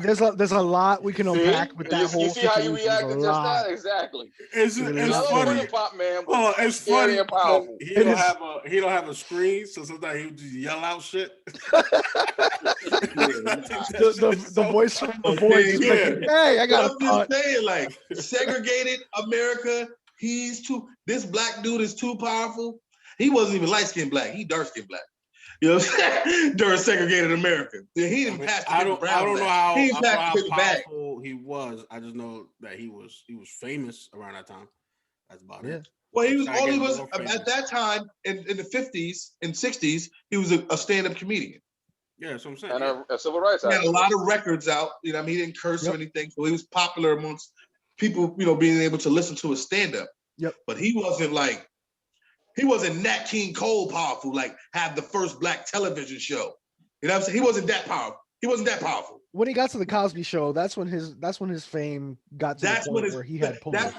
There's a lot we can unpack with that whole situation. You see how you reacted just now? Exactly. It's funny. Pop man, it's funny and powerful. He don't have a screen, so sometimes he would just yell out shit. the voice from the voice. Hey, I got I'm just saying, like, segregated America. This black dude is too powerful. He wasn't even light-skinned black. He dark-skinned black. You know what I'm saying? During segregated America. He didn't pass the I don't know how powerful he was. I just know that he was famous around that time. That's about it. Well, he was at that time in the 50s and 60s, he was a stand-up comedian. Yeah, that's what I'm saying. And a civil rights activist. He had a lot of records out. He didn't curse or anything. So he was popular amongst people, being able to listen to his stand-up. Yep. But he wasn't Nat King Cole powerful, like have the first black television show. You know what I'm saying? He wasn't that powerful. When he got to the Cosby Show, that's when his fame got to the point where he had pulled. I'll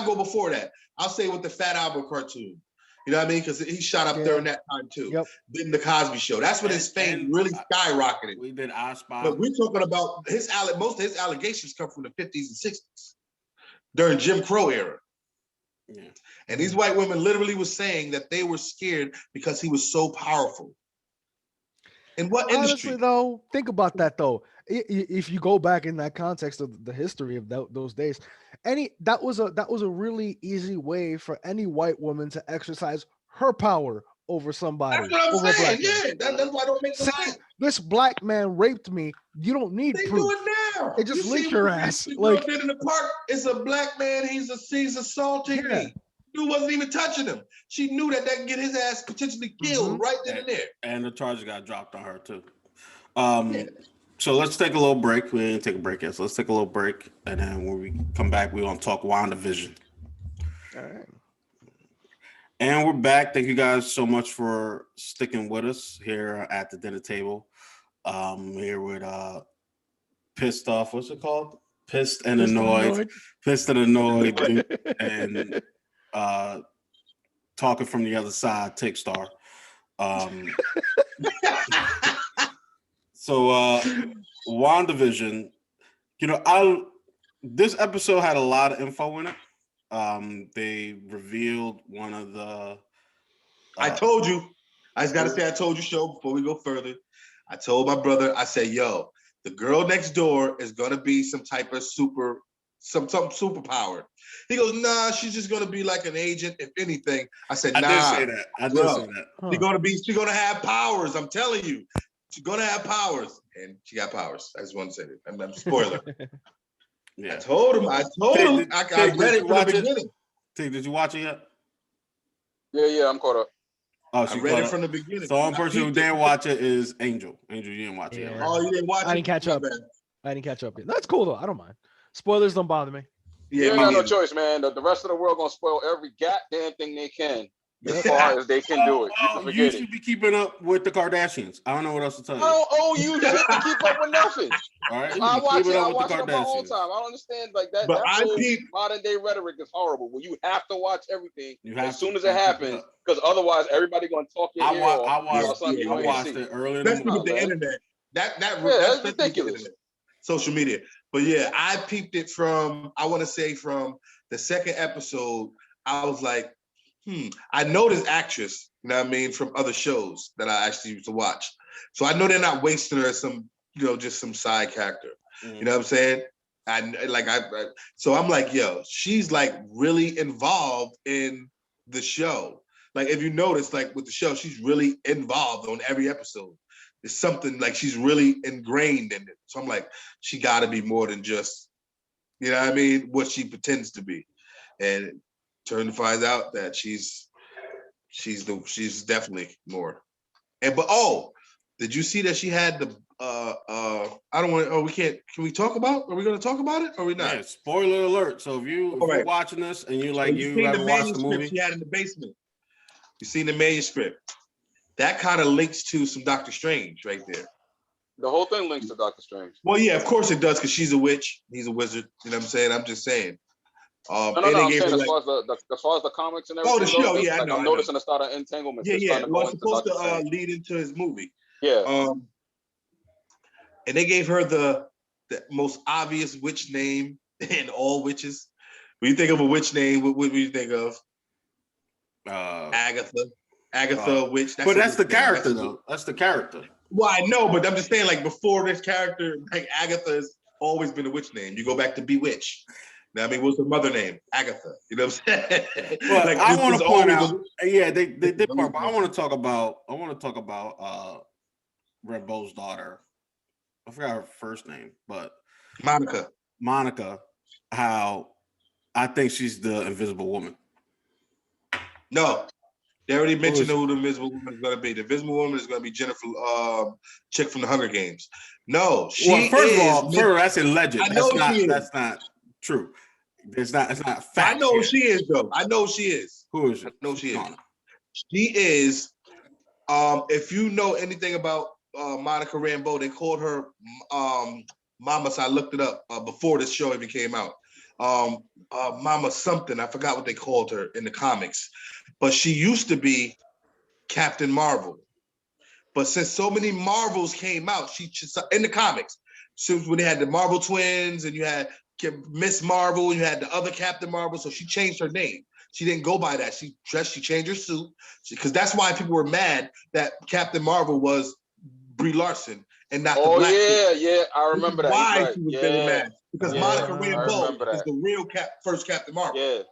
go before that. I'll say with the Fat Albert cartoon. You know what I mean? Because he shot up during that time too. Yep. Then the Cosby Show. That's when his fame really skyrocketed. We did I Spy. But we're talking about most of his allegations come from the 50s and 60s during Jim Crow era. Yeah. And these white women literally was saying that they were scared because he was so powerful. In what industry? Honestly, though, think about that though. If you go back in that context of the history of those days, that was a really easy way for any white woman to exercise her power over somebody. That's what I'm saying. Yeah, that's why I don't make no sense. This black man raped me. You don't need proof. Do it now. They just link your ass. Like in the park, it's a black man. He's assaulting me. Dude wasn't even touching him. She knew that can get his ass potentially killed right then and there. And the charges got dropped on her too. So let's take a little break. We didn't take a break yet, so let's take a little break, and then when we come back, we're gonna talk WandaVision. All right. And we're back. Thank you guys so much for sticking with us here at the dinner table. Here with Pissed Off. What's it called? Pissed and Annoyed. Pissed and Annoyed. Dude, and talking from the other side, Tick Star. So WandaVision, this episode had a lot of info in it. They revealed one of the I told you. I just gotta say I told you, show before we go further. I told my brother, I said, yo, the girl next door is gonna be some type of something superpower. He goes, nah, she's just gonna be like an agent, if anything. I said, nah. I did say that. Huh. She's gonna have powers. I'm telling you. She's gonna have powers. And she got powers. I just want to say that. I'm spoiler. Yeah. I told him. I read it from the beginning. Did you watch it yet? Yeah, I'm caught up. Oh, I read it from the beginning. So the only person who didn't watch it is Angel. Angel, you didn't watch it. Yeah. Oh, you didn't watch it? I didn't catch up. I didn't catch up yet. That's cool though. I don't mind. Spoilers don't bother me. You ain't got no choice, man. The rest of the world gonna spoil every goddamn thing they can as far as they can do it. You can forget should be keeping up with the Kardashians. I don't know what else to tell you. I don't owe you shit to keep up with nothing. All right, I watch it on my own time. I don't understand like that. But that whole modern day rhetoric is horrible. Where you have to watch everything as soon as it happens, because otherwise everybody gonna talk your ear off. I watched it earlier. Especially with the internet. That's ridiculous. Social media. But yeah, I peeped it from, I want to say from the second episode. I was like, I know this actress, you know what I mean, from other shows that I actually used to watch. So I know they're not wasting her as some, just some side character. You know what I'm saying? So I'm like, yo, she's like really involved in the show. Like if you notice, like with the show, she's really involved on every episode. It's something like she's really ingrained in it. So I'm like, she got to be more than just, you know what I mean, what she pretends to be. And turn to find out that she's definitely more. And did you see that she had the I don't want we can't, can we talk about, are we going to talk about it or are we not? Yeah, spoiler alert. So if you're watching this and you like, you haven't watched the movie she had in the basement, you seen the manuscript. That kind of links to some Doctor Strange right there. The whole thing links to Doctor Strange. Well, yeah, of course it does, because she's a witch, he's a wizard. You know what I'm saying? I'm just saying. I'm saying as far as the comics and everything. Oh, the show, yeah, I know. I'm noticing the start of entanglement. Yeah. Well, it's supposed to lead into his movie. Yeah. And they gave her the most obvious witch name in all witches. When you think of a witch name, what do you think of? Agatha, witch. But that's the character, though. That's the character. Well, I know, but I'm just saying, like, before this character, like, Agatha has always been a witch name. You go back to Bewitched. You know what I mean? What's her mother name? Agatha. You know what I'm saying? Well, like, I want to point out, they did part, but I want to talk about Rimbaud's daughter. I forgot her first name, but Monica, how I think she's the Invisible Woman. No. They already mentioned who the Invisible Woman is going to be. The Invisible Woman is going to be Jennifer, chick from the Hunger Games. No, first of all, that's a legend. That's not true. It's not fact. I know who she is, though. I know she is. Who is she? I know she is. She is. If you know anything about Monica Rambeau, they called her Mama. So I looked it up before this show even came out. Mama something. I forgot what they called her in the comics. But she used to be Captain Marvel. But since so many Marvels came out, she in the comics, since when they had the Marvel twins and you had Miss Marvel, you had the other Captain Marvel, so she changed her name. She didn't go by that. She changed her suit, because that's why people were mad that Captain Marvel was Brie Larson and not the black. Oh yeah, I remember that. Why she was really mad? Because Monica Rambeau is the real first Captain Marvel. Yeah.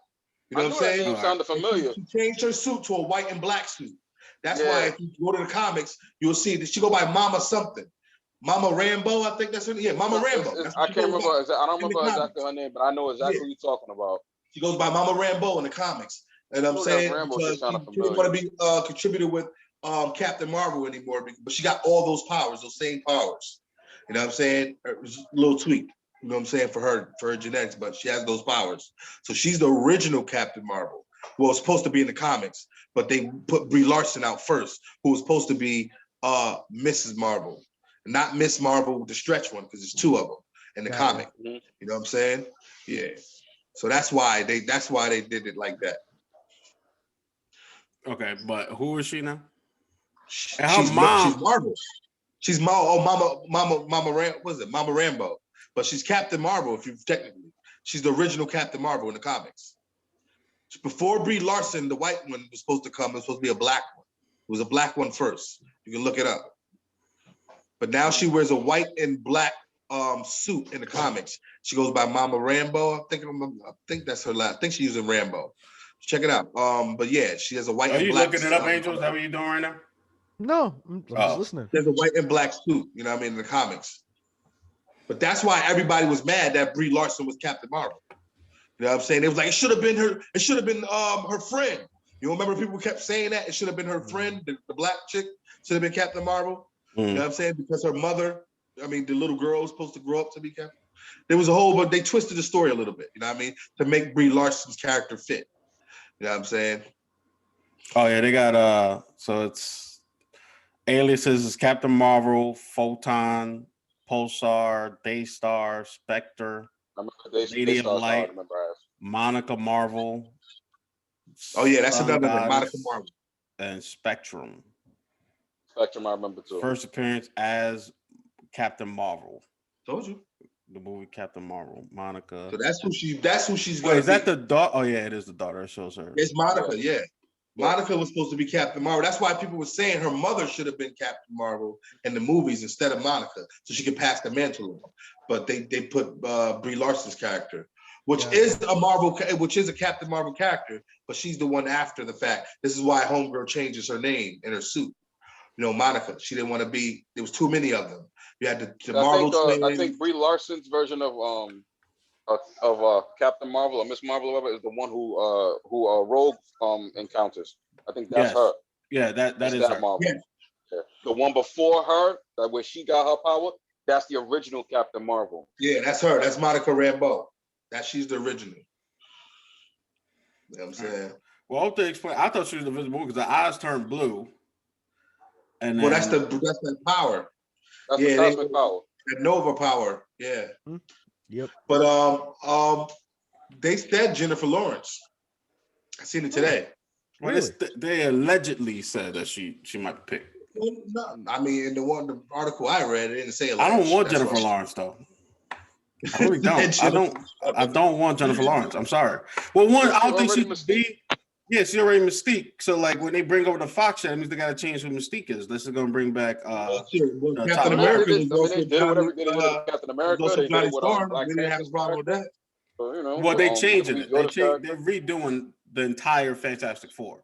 You know what I'm saying? That sounded familiar. She changed her suit to a white and black suit. That's why if you go to the comics, you'll see that she go by Mama something. Mama Rambeau, I think that's her name. Yeah, Mama Rambeau. I can't remember. I don't remember exactly her name, but I know exactly what you're talking about. She goes by Mama Rambeau in the comics. And I'm saying because she didn't want to be contributor with Captain Marvel anymore, but she got all those powers, those same powers. You know what I'm saying? It was a little tweak. You know what I'm saying, for her genetics, but she has those powers. So she's the original Captain Marvel. Well, it's supposed to be in the comics, but they put Brie Larson out first, who was supposed to be Mrs. Marvel, not Miss Marvel with the stretch one, because there's two of them in the comic. You know what I'm saying? Yeah. So that's why they did it like that. Okay, but who is she now? She's Marvel. She's Mama Rambeau. But she's Captain Marvel, if you technically. She's the original Captain Marvel in the comics. Before Brie Larson, the white one was supposed to come. It was supposed to be a black one. It was a black one first. You can look it up. But now she wears a white and black suit in the comics. She goes by Mama Rambeau. I think that's her last. I think she's using Rambeau. Check it out. But yeah, she has a white and black. Are you looking it up, Angel? Is that what you're doing right now? No, I'm just listening. There's a white and black suit, you know what I mean, in the comics. But that's why everybody was mad that Brie Larson was Captain Marvel. You know what I'm saying? It was like, it should have been her friend. You remember people kept saying that? It should have been her friend, the black chick, should have been Captain Marvel. You know what I'm saying? Because her mother, I mean, the little girl was supposed to grow up to be Captain. There was a whole, but they twisted the story a little bit, you know what I mean? To make Brie Larson's character fit. You know what I'm saying? Oh yeah, they got so it's aliases is Captain Marvel, Photon, Pulsar, Daystar, Spectre, Lady of Light, Monica Marvel. Oh yeah, that's another one, Monica Marvel. And Spectrum. Spectrum, I remember too. First appearance as Captain Marvel. Told you. The movie Captain Marvel, Monica. So that's who she's going. Wait, is that the daughter? Oh yeah, it is the daughter. It shows her. It's Monica, yeah. Monica was supposed to be Captain Marvel. That's why people were saying her mother should have been Captain Marvel in the movies instead of Monica, so she could pass the mantle on. But they put Brie Larson's character, which is a Marvel, which is a Captain Marvel character, but she's the one after the fact. This is why Homegirl changes her name in her suit. You know, Monica. She didn't want to be. There was too many of them. You had the Marvel. I think Brie Larson's version of Captain Marvel or Miss Marvel, or whatever, is the one who Rogue encounters. I think that's her. Yeah, that is her. Marvel. Yeah. Yeah. The one before her, where she got her power, that's the original Captain Marvel. Yeah, that's her. That's Monica Rambeau. She's the original. You know what I'm saying? Well, I hope they explain. I thought she was the Invisible because the eyes turned blue. And well, that's the power. That's the cosmic power. That Nova power. Yeah. Yep. But they said Jennifer Lawrence. I seen it today. Well, really? They allegedly said that she might be picked. No, I mean, in the article I read, it didn't say. I don't want Jennifer Lawrence though. I really don't. I don't want Jennifer Lawrence. I'm sorry. Well, I don't think she could be. Yeah, she's already Mystique. So, like, when they bring over the Fox show, that means they got to change who Mystique is. This is going to bring back Captain America. They did whatever they did with Captain America. They did they didn't have a problem with that. So, you know, well, they changing it. They're redoing the entire Fantastic Four.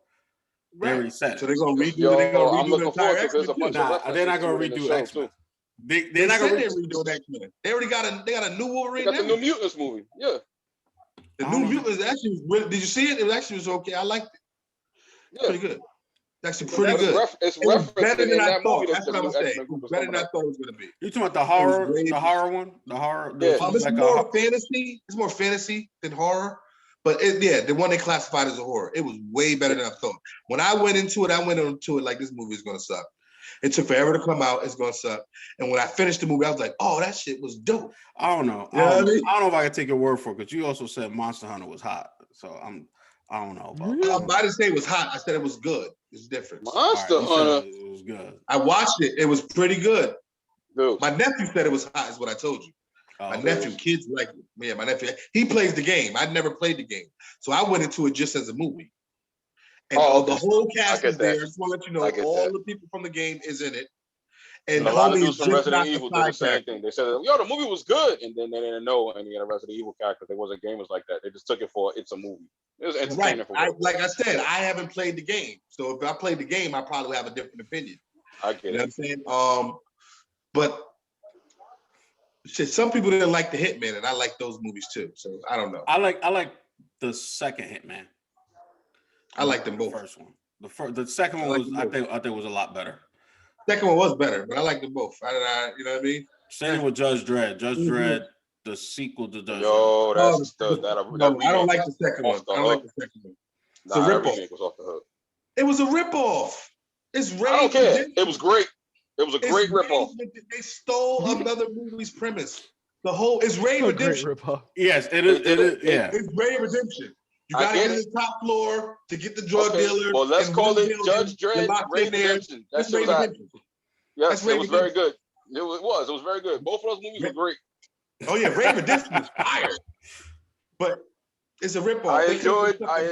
They already said it. So they're going to redo. They're going to redo the entire X-Men. They're not going to redo X-Men. They're not going to redo X-Men. They already got a new Wolverine. They got the New Mutants movie. Yeah. The New Mutants actually was, did you see it? It actually was okay. I liked it. Yeah. Pretty good. It's actually pretty good. It's better than I thought. That's what I was saying. It was better than I thought it was going to be. You talking about the horror one? The horror? Yeah. It's more fantasy. It's more fantasy than horror. But the one they classified as a horror. It was way better than I thought. When I went into it like this movie is going to suck. It took forever to come out. It's going to suck. And when I finished the movie, I was like, oh, that shit was dope. I don't know. I don't know if I can take your word for it, because you also said Monster Hunter was hot. So I don't know about that. I didn't say it was hot. I said it was good. It's different. Monster Hunter. It was good. I watched it. It was pretty good. Dude. My nephew said it was hot, is what I told you. My nephew, kids like it. Yeah, my nephew. He plays the game. I'd never played the game. So I went into it just as a movie. And the whole cast is there. Just want to let you know, all the people from the game is in it. And a lot of dudes from Resident Evil did the same thing. They said, yo, the movie was good. And then they didn't know any of the Resident Evil characters. There wasn't gamers like that. They just took it for it's a movie. It was entertaining. Right. Like I said, I haven't played the game. So if I played the game, I probably have a different opinion. I get it. You know what I'm saying? But shit, some people didn't like the Hitman, and I like those movies too. So I don't know. I like the second Hitman. I like them both. The first one. The second one was I think was a lot better. Second one was better, but I like them both. You know what I mean? Same with Judge Dredd. Judge Dredd, the sequel to Judge Dredd. Yo, I don't like the second one. I don't like the second one. It's a ripoff. Was off the hook. It was a ripoff. It's Ray. I don't care. It was great. It was a great ripoff. They stole another movie's premise. It's Ray Redemption. Yes, it is. Yeah, it's Ray Redemption. You gotta get to the top floor to get the drug dealer. Well, let's call it Judge Dredd Ray Redemption. That's Ray Redemption. Yes, it was very good. It was very good. Both of those movies were great. Oh yeah, Ray Redemption was fire. But it's a ripoff. I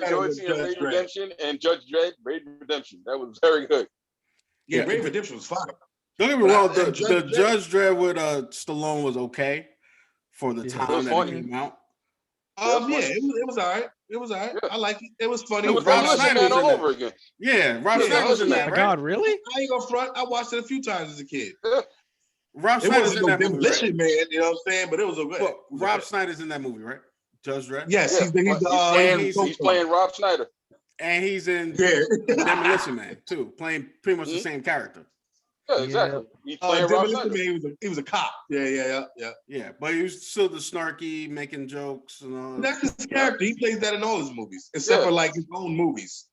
enjoyed seeing Ray Redemption and Judge Dredd Ray Redemption. That was very good. Yeah, Ray Redemption was fire. Don't get me wrong. The Judge Dredd with Stallone was okay for the time that it came out. It was all right. It was all right. Yeah. I like it. It was funny. It was Rob Schneider all over again. Yeah, Rob Schneider was in that. Right? God, really? I ain't gonna front. I watched it a few times as a kid. Yeah. Rob Schneider's in that movie, right? Man, you know what I'm saying? But it was a good. Well, Rob Schneider's in that movie, right? Judge Dredd. Yes, he's playing Rob Schneider. And he's in Demolition Man too, playing pretty much the same character. Yeah, exactly. He playing Demolition Man, he was a cop. Yeah. But he was still the snarky, making jokes and all. That's his character. He plays that in all his movies, except for like his own movies.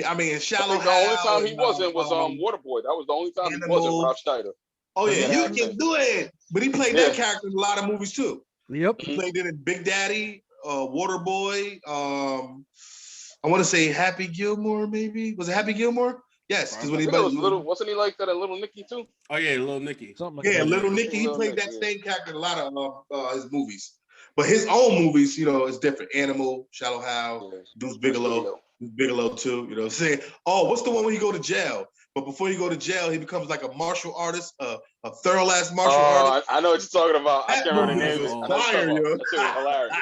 I mean, in Shallow the only time he wasn't was Waterboy. That was the only time he wasn't Rob Schneider. Oh yeah, you can do it. But he played that character in a lot of movies too. Yep. He played it in Big Daddy, Waterboy. I want to say Happy Gilmore, maybe. Was it Happy Gilmore? Yes, because when wasn't he like that in Little Nicky too? Oh yeah, Little Nicky. Little Nicky. He played that same character in a lot of his movies. But his own movies, is different. Animal, Shallow Hal, Deuce Bigelow too. You know what I'm saying? Oh, what's the one when he go to jail? But before you go to jail, he becomes like a martial artist, a thorough ass martial artist. I know what you're talking about. I can't remember the name. Fire, yo. That shit was hilarious.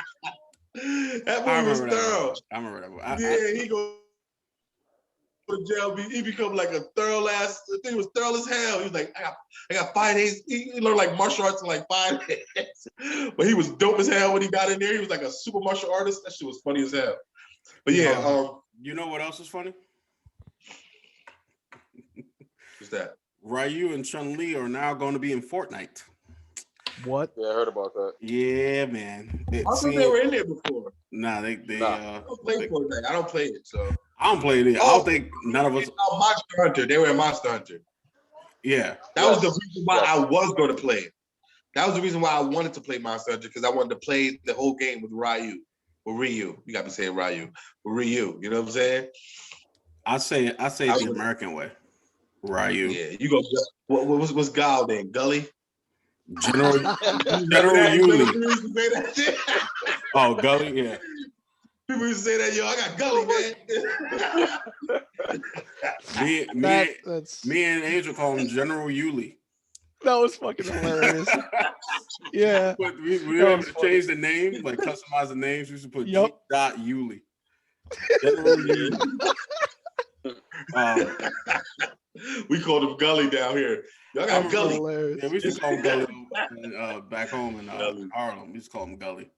That movie was thorough. I remember that one. He go to jail. He become like a thorough ass. The thing was thorough as hell. He was like, I got 5 days. He learned like martial arts in like 5 days. But he was dope as hell when he got in there. He was like a super martial artist. That shit was funny as hell. But yeah, you know what else is funny? What's that? Ryu and Chun-Li are now going to be in Fortnite. What? Yeah, I heard about that. Yeah, man. I thought they were in there before. Nah, they I don't play Fortnite. I don't play it, so. I don't play it. I don't think none of us. Monster Hunter. They were in Monster Hunter. Yeah. That was the reason why I was going to play it. That was the reason why I wanted to play Monster Hunter, because I wanted to play the whole game with Ryu. Or Ryu. You got me saying Ryu. Ryu. You know what I'm saying? I say the American way. Ryu. Yeah, you go. What's Gal then? Gully? General Yuli. Oh, Gully, yeah. People used to say that, yo, I got Gully, man. me and Angel call him General Yuli. That was fucking hilarious. Yeah. But we were to change the name, like customize the names. We used to put G.Yuli. General Yuli. We called him Gully down here. Y'all got Gully. Hilarious. Yeah, we used to call him Gully back home in Harlem. We used to call him Gully.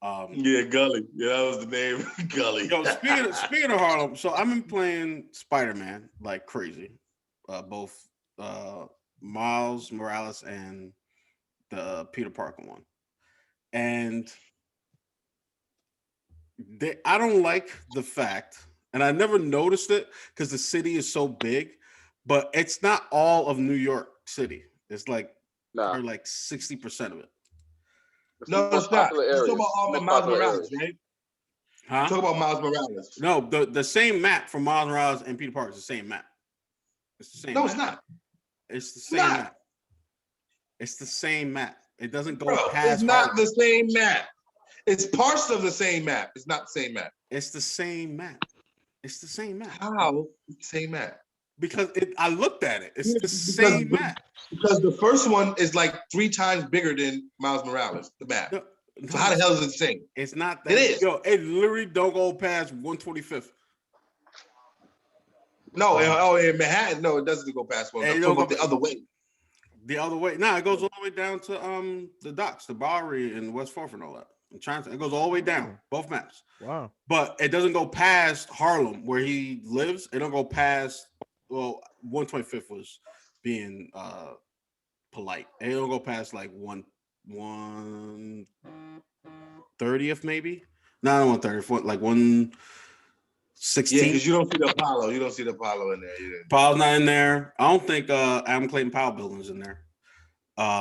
Gully. Yeah, that was the name. Gully. Yo, speaking of Harlem, so I've been playing Spider-Man like crazy. Both Miles Morales and the Peter Parker one. And I don't like the fact, and I never noticed it because the city is so big, but it's not all of New York City. It's like like 60% of it. No, it's not. You're talking about Miles Morales, right? Huh? Talk about Miles Morales. No, the same map for Miles Morales and Peter Parker is the same map. It's the same. No, map. it's not. It's the same map. It's the same map. It doesn't go past. It's not the same map. It's parts of the same map. It's not the same map. It's the same map. It's the same map. How? Same map. Because I looked at it. It's the same map. Because the first one is like 3 times bigger than Miles Morales, the map. No, so how the hell is it the same? It's not that. It is. Yo, it literally don't go past 125th. No, in Manhattan, no, it doesn't go past one. I'm talking about the other way. The other way. Nah, it goes all the way down to the docks, the Bowery and West 4th and all that. It goes all the way down, both maps. Wow. But it doesn't go past Harlem where he lives. It don't go past 125th was being polite. It don't go past like 130th maybe. Not 130th, like 116. Yeah, because you don't see the Apollo. You don't see the Apollo in there. Apollo's not in there. I don't think Adam Clayton Powell building's in there.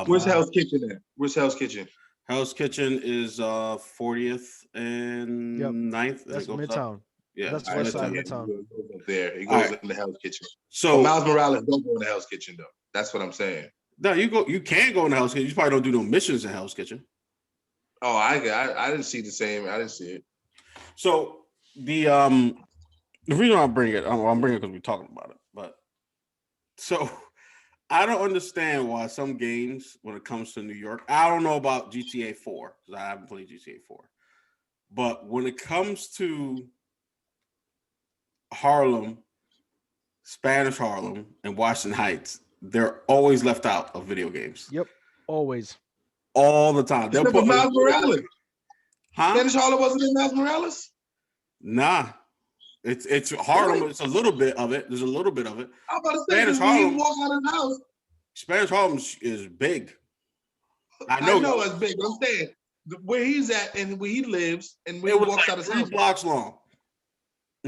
Where's Hell's Kitchen at? Where's Hell's Kitchen? Hell's Kitchen is 40th and 9th. That's Midtown. Yeah, that's West Side Midtown. There, he goes in the Hell's Kitchen. So Miles Morales don't go in the Hell's Kitchen though. That's what I'm saying. No, you can go in the Hell's Kitchen. You probably don't do no missions in Hell's Kitchen. Oh, I didn't see the same. I didn't see it. So the reason I'm bringing it because we're talking about it. But so I don't understand why some games, when it comes to New York, I don't know about GTA 4 because I haven't played GTA 4. But when it comes to Harlem, Spanish Harlem, and Washington Heights, they're always left out of video games. Yep, always. All the time. Except for Miles Morales. Huh? Spanish Harlem wasn't in Miles Morales? Nah. It's Harlem. It's a little bit of it. There's a little bit of it. I'm about to say, Spanish Harlem. He walk out of the house. Spanish Harlem is big. I know it's big. I'm saying where he's at and where he lives and where he walks out of his house. 3 blocks long.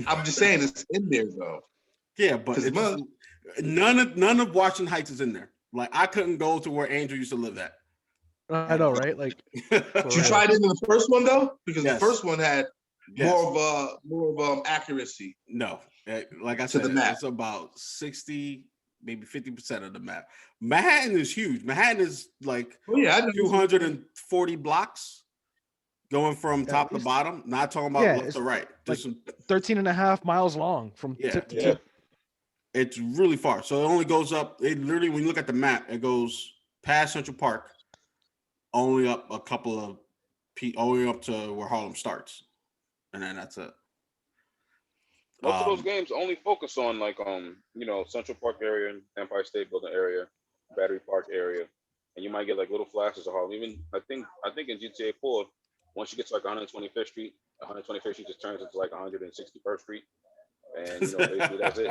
I'm just saying it's in there though. Yeah, but none of Washington Heights is in there. Like I couldn't go to where Angel used to live at. I know, right? Like you tried it in the first one though, because the first one had more of accuracy. No, like I said, it's about 60, maybe 50% of the map. Manhattan is huge. Manhattan is like 240 blocks going from top to bottom. Not talking about left to right. Just like 13 and a half miles long from tip to tip. It's really far. So it only goes up. It literally, when you look at the map, it goes past Central Park, only up a couple of only up to where Harlem starts. And then that's it. Most of those games only focus on like Central Park area, Empire State Building area, Battery Park area, and you might get like little flashes of Harlem. Even I think in GTA 4, once you get to like 125th Street just turns into like 161st Street, and basically that's it.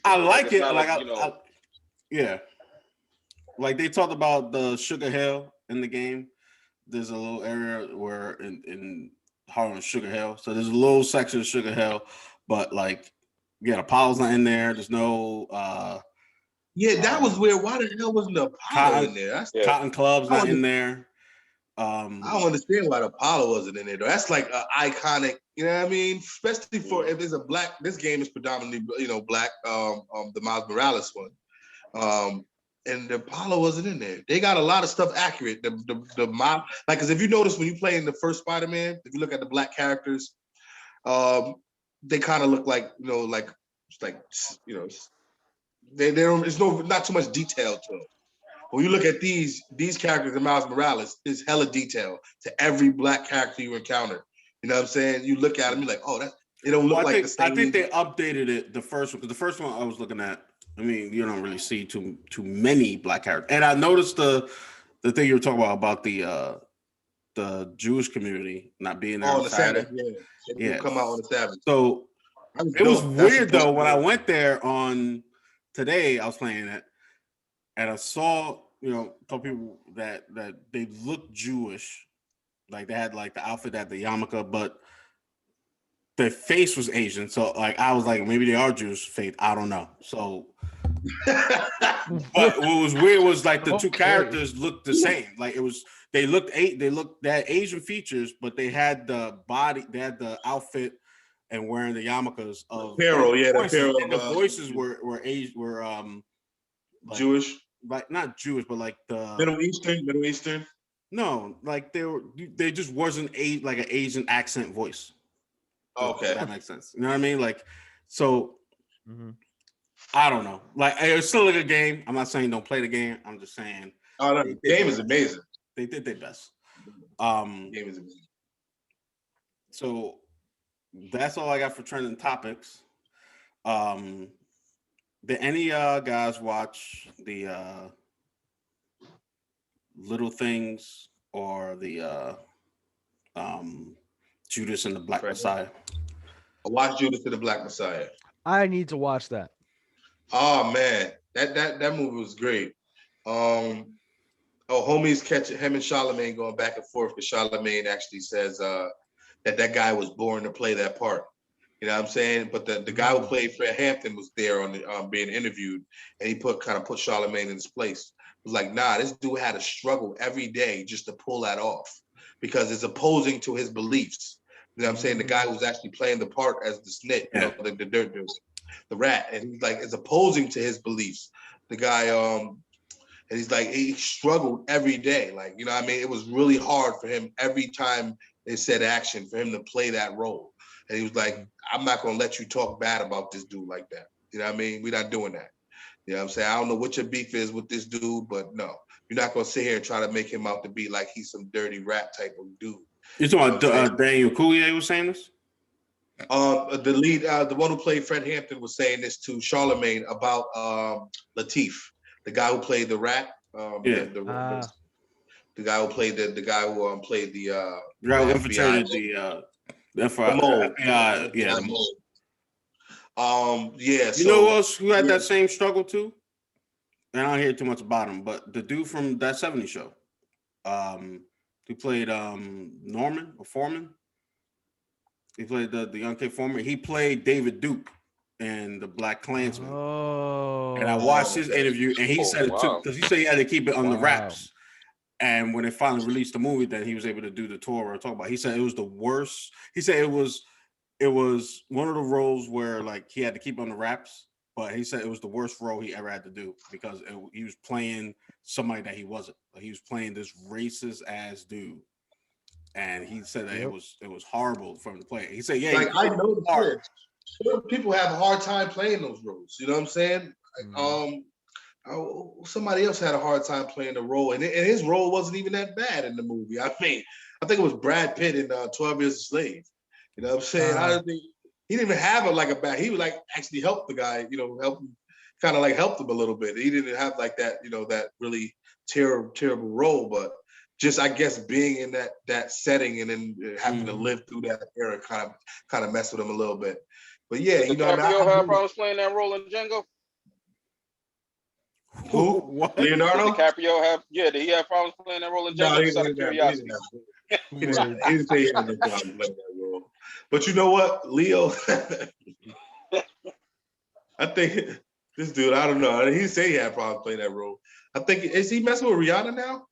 I like it. Like they talked about the Sugar Hill in the game. There's a little area where in Harlem, Sugar Hill. So there's a little section of Sugar Hill, but like, Apollo's not in there. There's no. That was weird. Why the hell wasn't the Apollo in there? Cotton Club's not in there. I don't understand why the Apollo wasn't in there though. That's like an iconic, you know what I mean? Especially for if there's a black. This game is predominantly black. The Miles Morales one. And the Apollo wasn't in there. They got a lot of stuff accurate. The mob, like, because if you notice when you play in the first Spider-Man, if you look at the black characters, they kind of look like they don't. There's not too much detail to them. When you look at these characters in Miles Morales, there's hella detail to every black character you encounter. You know what I'm saying? You look at them, you're like, oh, they don't look like the same. I think they updated it the first one because the first one I was looking at. I mean, you don't really see too many black characters. And I noticed the thing you were talking about the Jewish community not being there on Saturday. Yeah. Come out on the Sabbath. So it was weird though when I went there on today. I was playing it, and I saw a couple people that they looked Jewish, like they had like the outfit, that the yarmulke, but their face was Asian. So like I was like, maybe they are Jewish faith. I don't know. So. But what was weird was like the two characters looked the same. Like they had Asian features, but they had the body, they had the outfit and wearing the yarmulkes of apparel. Yeah, the apparel. And the voices were like, Jewish, like not Jewish, but like the Middle Eastern. No, like they just wasn't like an Asian accent voice. Okay, that makes sense. You know what I mean? Like so. Mm-hmm. I don't know. Like it's still a good game. I'm not saying don't play the game. I'm just saying. Oh, no, the game is amazing. They did their best. Game is amazing. So that's all I got for trending topics. Did any guys watch the Little Things or the Judas and the Black Messiah? I watched Judas and the Black Messiah. I need to watch that. Oh man, that movie was great. Homies him and Charlemagne going back and forth because Charlemagne actually says that guy was born to play that part. You know what I'm saying? But the guy who played Fred Hampton was there on the being interviewed, and he put Charlemagne in his place. It was like, nah, this dude had to struggle every day just to pull that off because it's opposing to his beliefs. You know what I'm saying? The guy who's actually playing the part as the snit, the dirt dude. The rat, and he's like, it's opposing to his beliefs. The guy, and he's like, he struggled every day. Like, you know what I mean? It was really hard for him every time they said action for him to play that role. And he was like, I'm not going to let you talk bad about this dude like that. You know what I mean? We're not doing that. You know what I'm saying? I don't know what your beef is with this dude, but no, you're not going to sit here and try to make him out to be like he's some dirty rat type of dude. You're talking about Daniel Coulier was saying this? The lead, the one who played Fred Hampton was saying this to Charlemagne about Lateef, the guy who played the rat. The guy who played the guy who played the guy who infiltrated the FBI, mold. yeah. The mold. Yeah. You know who else who had that same struggle too? And I don't hear too much about him, but the dude from that '70s show, who played Norman or Foreman. He played the young kid Foreman. He played David Duke in the Black Klansman. Oh. And I watched his interview, and he said it took because he said he had to keep it on the wraps. And when they finally released the movie, then he was able to do the tour or talk about. He said it was the worst. He said it was one of the roles where like he had to keep it on the wraps. But he said it was the worst role he ever had to do because he was playing somebody that he wasn't. He was playing this racist ass dude, and he said that it was horrible for him to play. He said, "Yeah, like I know the hard. People have a hard time playing those roles. You know what I'm saying? Somebody else had a hard time playing the role, and his role wasn't even that bad in the movie. I mean, I think it was Brad Pitt in 12 Years a Slave. You know what I'm saying? I don't think. He didn't even have a bad. He would like actually help the guy, help him, kind of like helped him a little bit. He didn't have like that, that really terrible role, but just I guess being in that setting and then having to live through that era kind of messed with him a little bit. But yeah, Did DiCaprio have problems playing that role in Django? Who? What? Leonardo? Did DiCaprio have? Yeah, did he have problems playing that role in Django? No, he didn't say he had no problem playing that role. But you know what, Leo? I think this dude, I don't know. He said he had problems playing that role. I think is he messing with Rihanna now?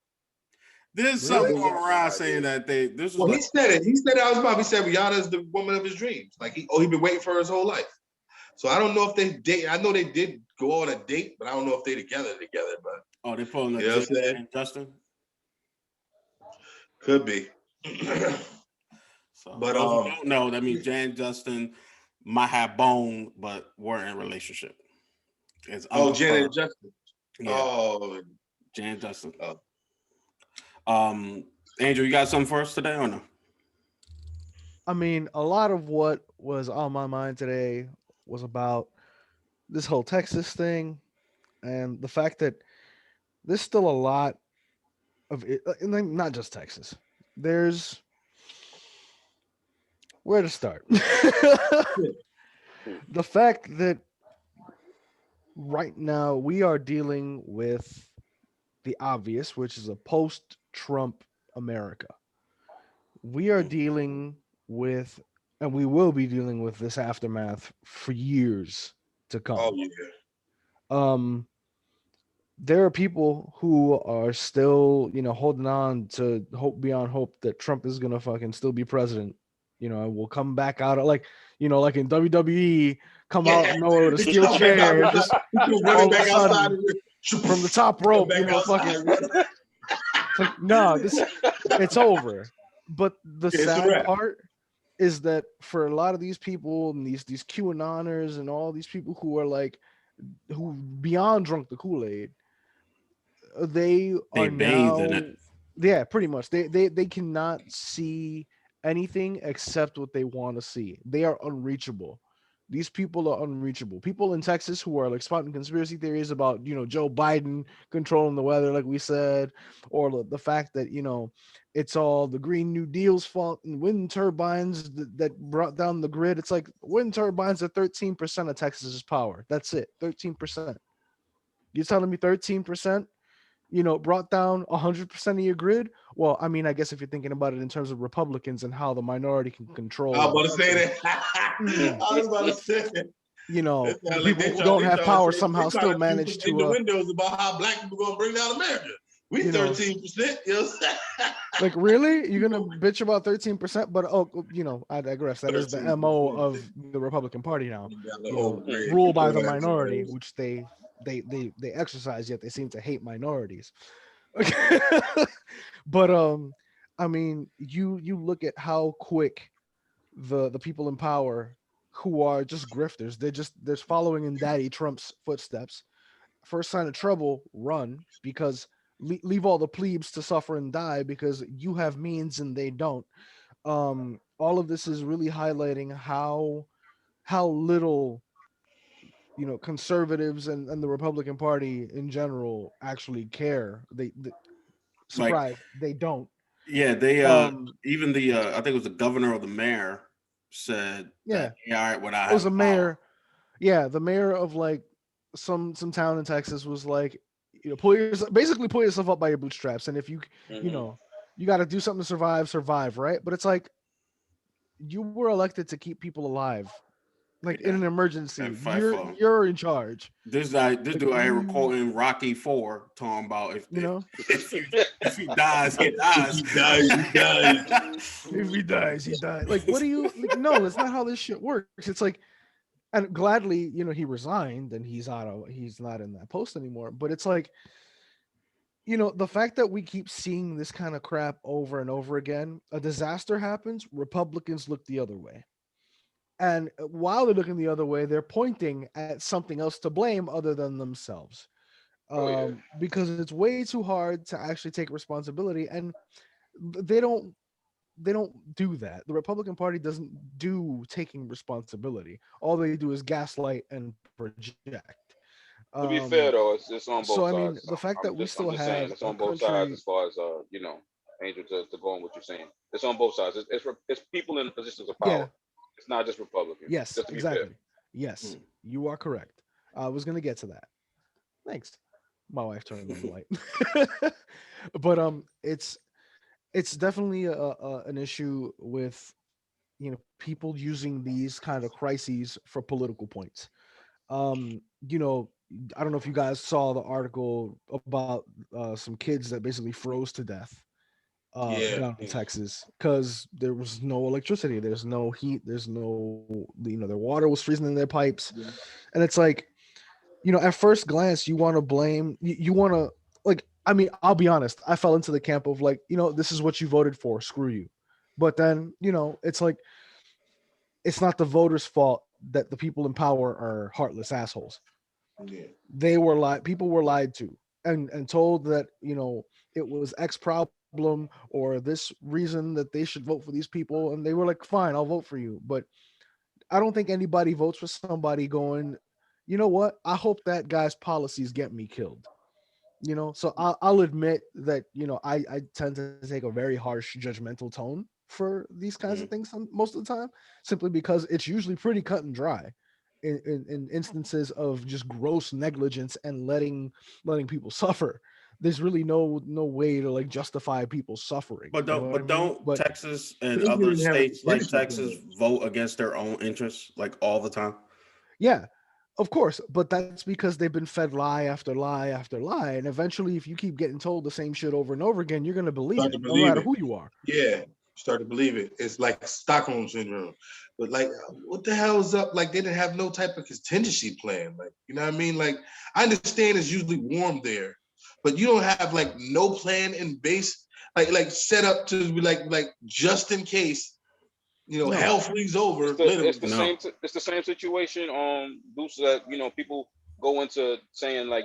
There's something going around saying that this is. Well, he said it. He said it out his mouth. He said Rihanna is the woman of his dreams. Like he been waiting for her his whole life. So I don't know if they date. I know they did go on a date, but I don't know if they together. But they pulling the Justin. Could be. So, but don't know. That means Jan and Justin might have bone, but weren't in a relationship. Jan and Justin. Yeah. Jan and Justin. Angel, you got something for us today or no? I mean, a lot of what was on my mind today was about this whole Texas thing and the fact that there's still a lot of it, not just Texas. There's where to start. The fact that right now we are dealing with the obvious, which is a post-Trump America. We are dealing with, and we will be dealing with this aftermath for years to come. Oh yeah. There are people who are still, holding on to hope beyond hope that Trump is gonna fucking still be president. Will come back out like in WWE, come out of nowhere with a steel chair, just all of a sudden from the top rope, fucking. Like, no, it's over. But the sad part is that for a lot of these people and these QAnoners and all these people who are who beyond drunk the Kool-Aid, they are now in it. Yeah, pretty much. They cannot see anything except what they want to see. They are unreachable. These people are unreachable. People in Texas who are spouting conspiracy theories about, Joe Biden controlling the weather, like we said, or the fact that, it's all the Green New Deal's fault and wind turbines that brought down the grid. It's like wind turbines are 13% of Texas's power. That's it. 13%. You're telling me 13%? Brought down 100% of your grid. Well, I mean, I guess if you're thinking about it in terms of Republicans and how the minority can control. I was about to say that. I was about to say that. People who don't have power somehow still manage to. In the windows about how black people going to bring down America. We 13%. Like really, you're gonna bitch about 13%? But I digress. That is the MO of the Republican Party now. Rule by the minority, which they exercise, yet they seem to hate minorities. But I mean, you look at how quick the people in power who are just grifters, they're following in Daddy Trump's footsteps. First sign of trouble, run, because leave all the plebes to suffer and die because you have means and they don't. All of this is really highlighting how little conservatives and the Republican Party in general actually care. They surprise, they don't. Yeah, they even the I think it was the governor or the mayor said, Yeah, all right, when I it was have a power. mayor. Yeah, the mayor of like some town in Texas was like, basically pull yourself up by your bootstraps, and if you you got to do something to survive, right? But it's like you were elected to keep people alive, like in an emergency. And fight for them. You're in charge. This dude Like, I hear quoting Rocky 4 talking about if he dies, he If dies. he dies, he dies. if he dies, he dies. Like, what do you like? No, that's not how this shit works. It's like, and gladly, he resigned and he's not in that post anymore. But it's like, the fact that we keep seeing this kind of crap over and over again, a disaster happens, Republicans look the other way. And while they're looking the other way, they're pointing at something else to blame other than themselves. Because it's way too hard to actually take responsibility. And they don't do that. The Republican Party doesn't do taking responsibility. All they do is gaslight and project. To be fair though, it's on So both I mean, sides. the fact that we still I'm just saying have it's a on both sides country, as far as Angel to go on what you're saying. It's on both sides. It's people in positions of power. yeah, It's not just Republicans. yes, Just to be fair. exactly, yes, you are correct. I was gonna get to that. Thanks. My wife turned on the light. But it's definitely an issue with people using these kind of crises for political points. You know, I don't know if you guys saw the article about some kids that basically froze to death Yeah. down in Texas because there was no electricity, there's no heat, there's no their water was freezing in their pipes, and it's like at first glance you want to blame you want to like I mean I'll be honest, I fell into the camp of like this is what you voted for, screw you. But then it's like it's not the voters' fault that the people in power are heartless assholes. Yeah. They were lied. People were lied to and told that it was X problem or this reason that they should vote for these people, and they were like, "Fine, I'll vote for you." But I don't think anybody votes for somebody going, "You know what? I hope that guy's policies get me killed." So I'll admit that I tend to take a very harsh judgmental tone for these kinds of things most of the time, simply because it's usually pretty cut and dry in instances of just gross negligence and letting people suffer. There's really no way to like justify people suffering. But don't Texas and They other didn't have states like attention to Texas vote against their own interests like all the time? Yeah, of course, but that's because they've been fed lie after lie after lie, and eventually, if you keep getting told the same shit over and over again, you're gonna believe Start it, to no believe matter it. who you are. Yeah. Start to believe it. It's like Stockholm syndrome. But like, what the hell is up? Like, they didn't have no type of contingency plan. Like, you know what I mean? Like, I understand it's usually warm there, but you don't have like no plan in base, like set up to be like just in case, hell freezes over. It's the same situation. Boost that people go into saying like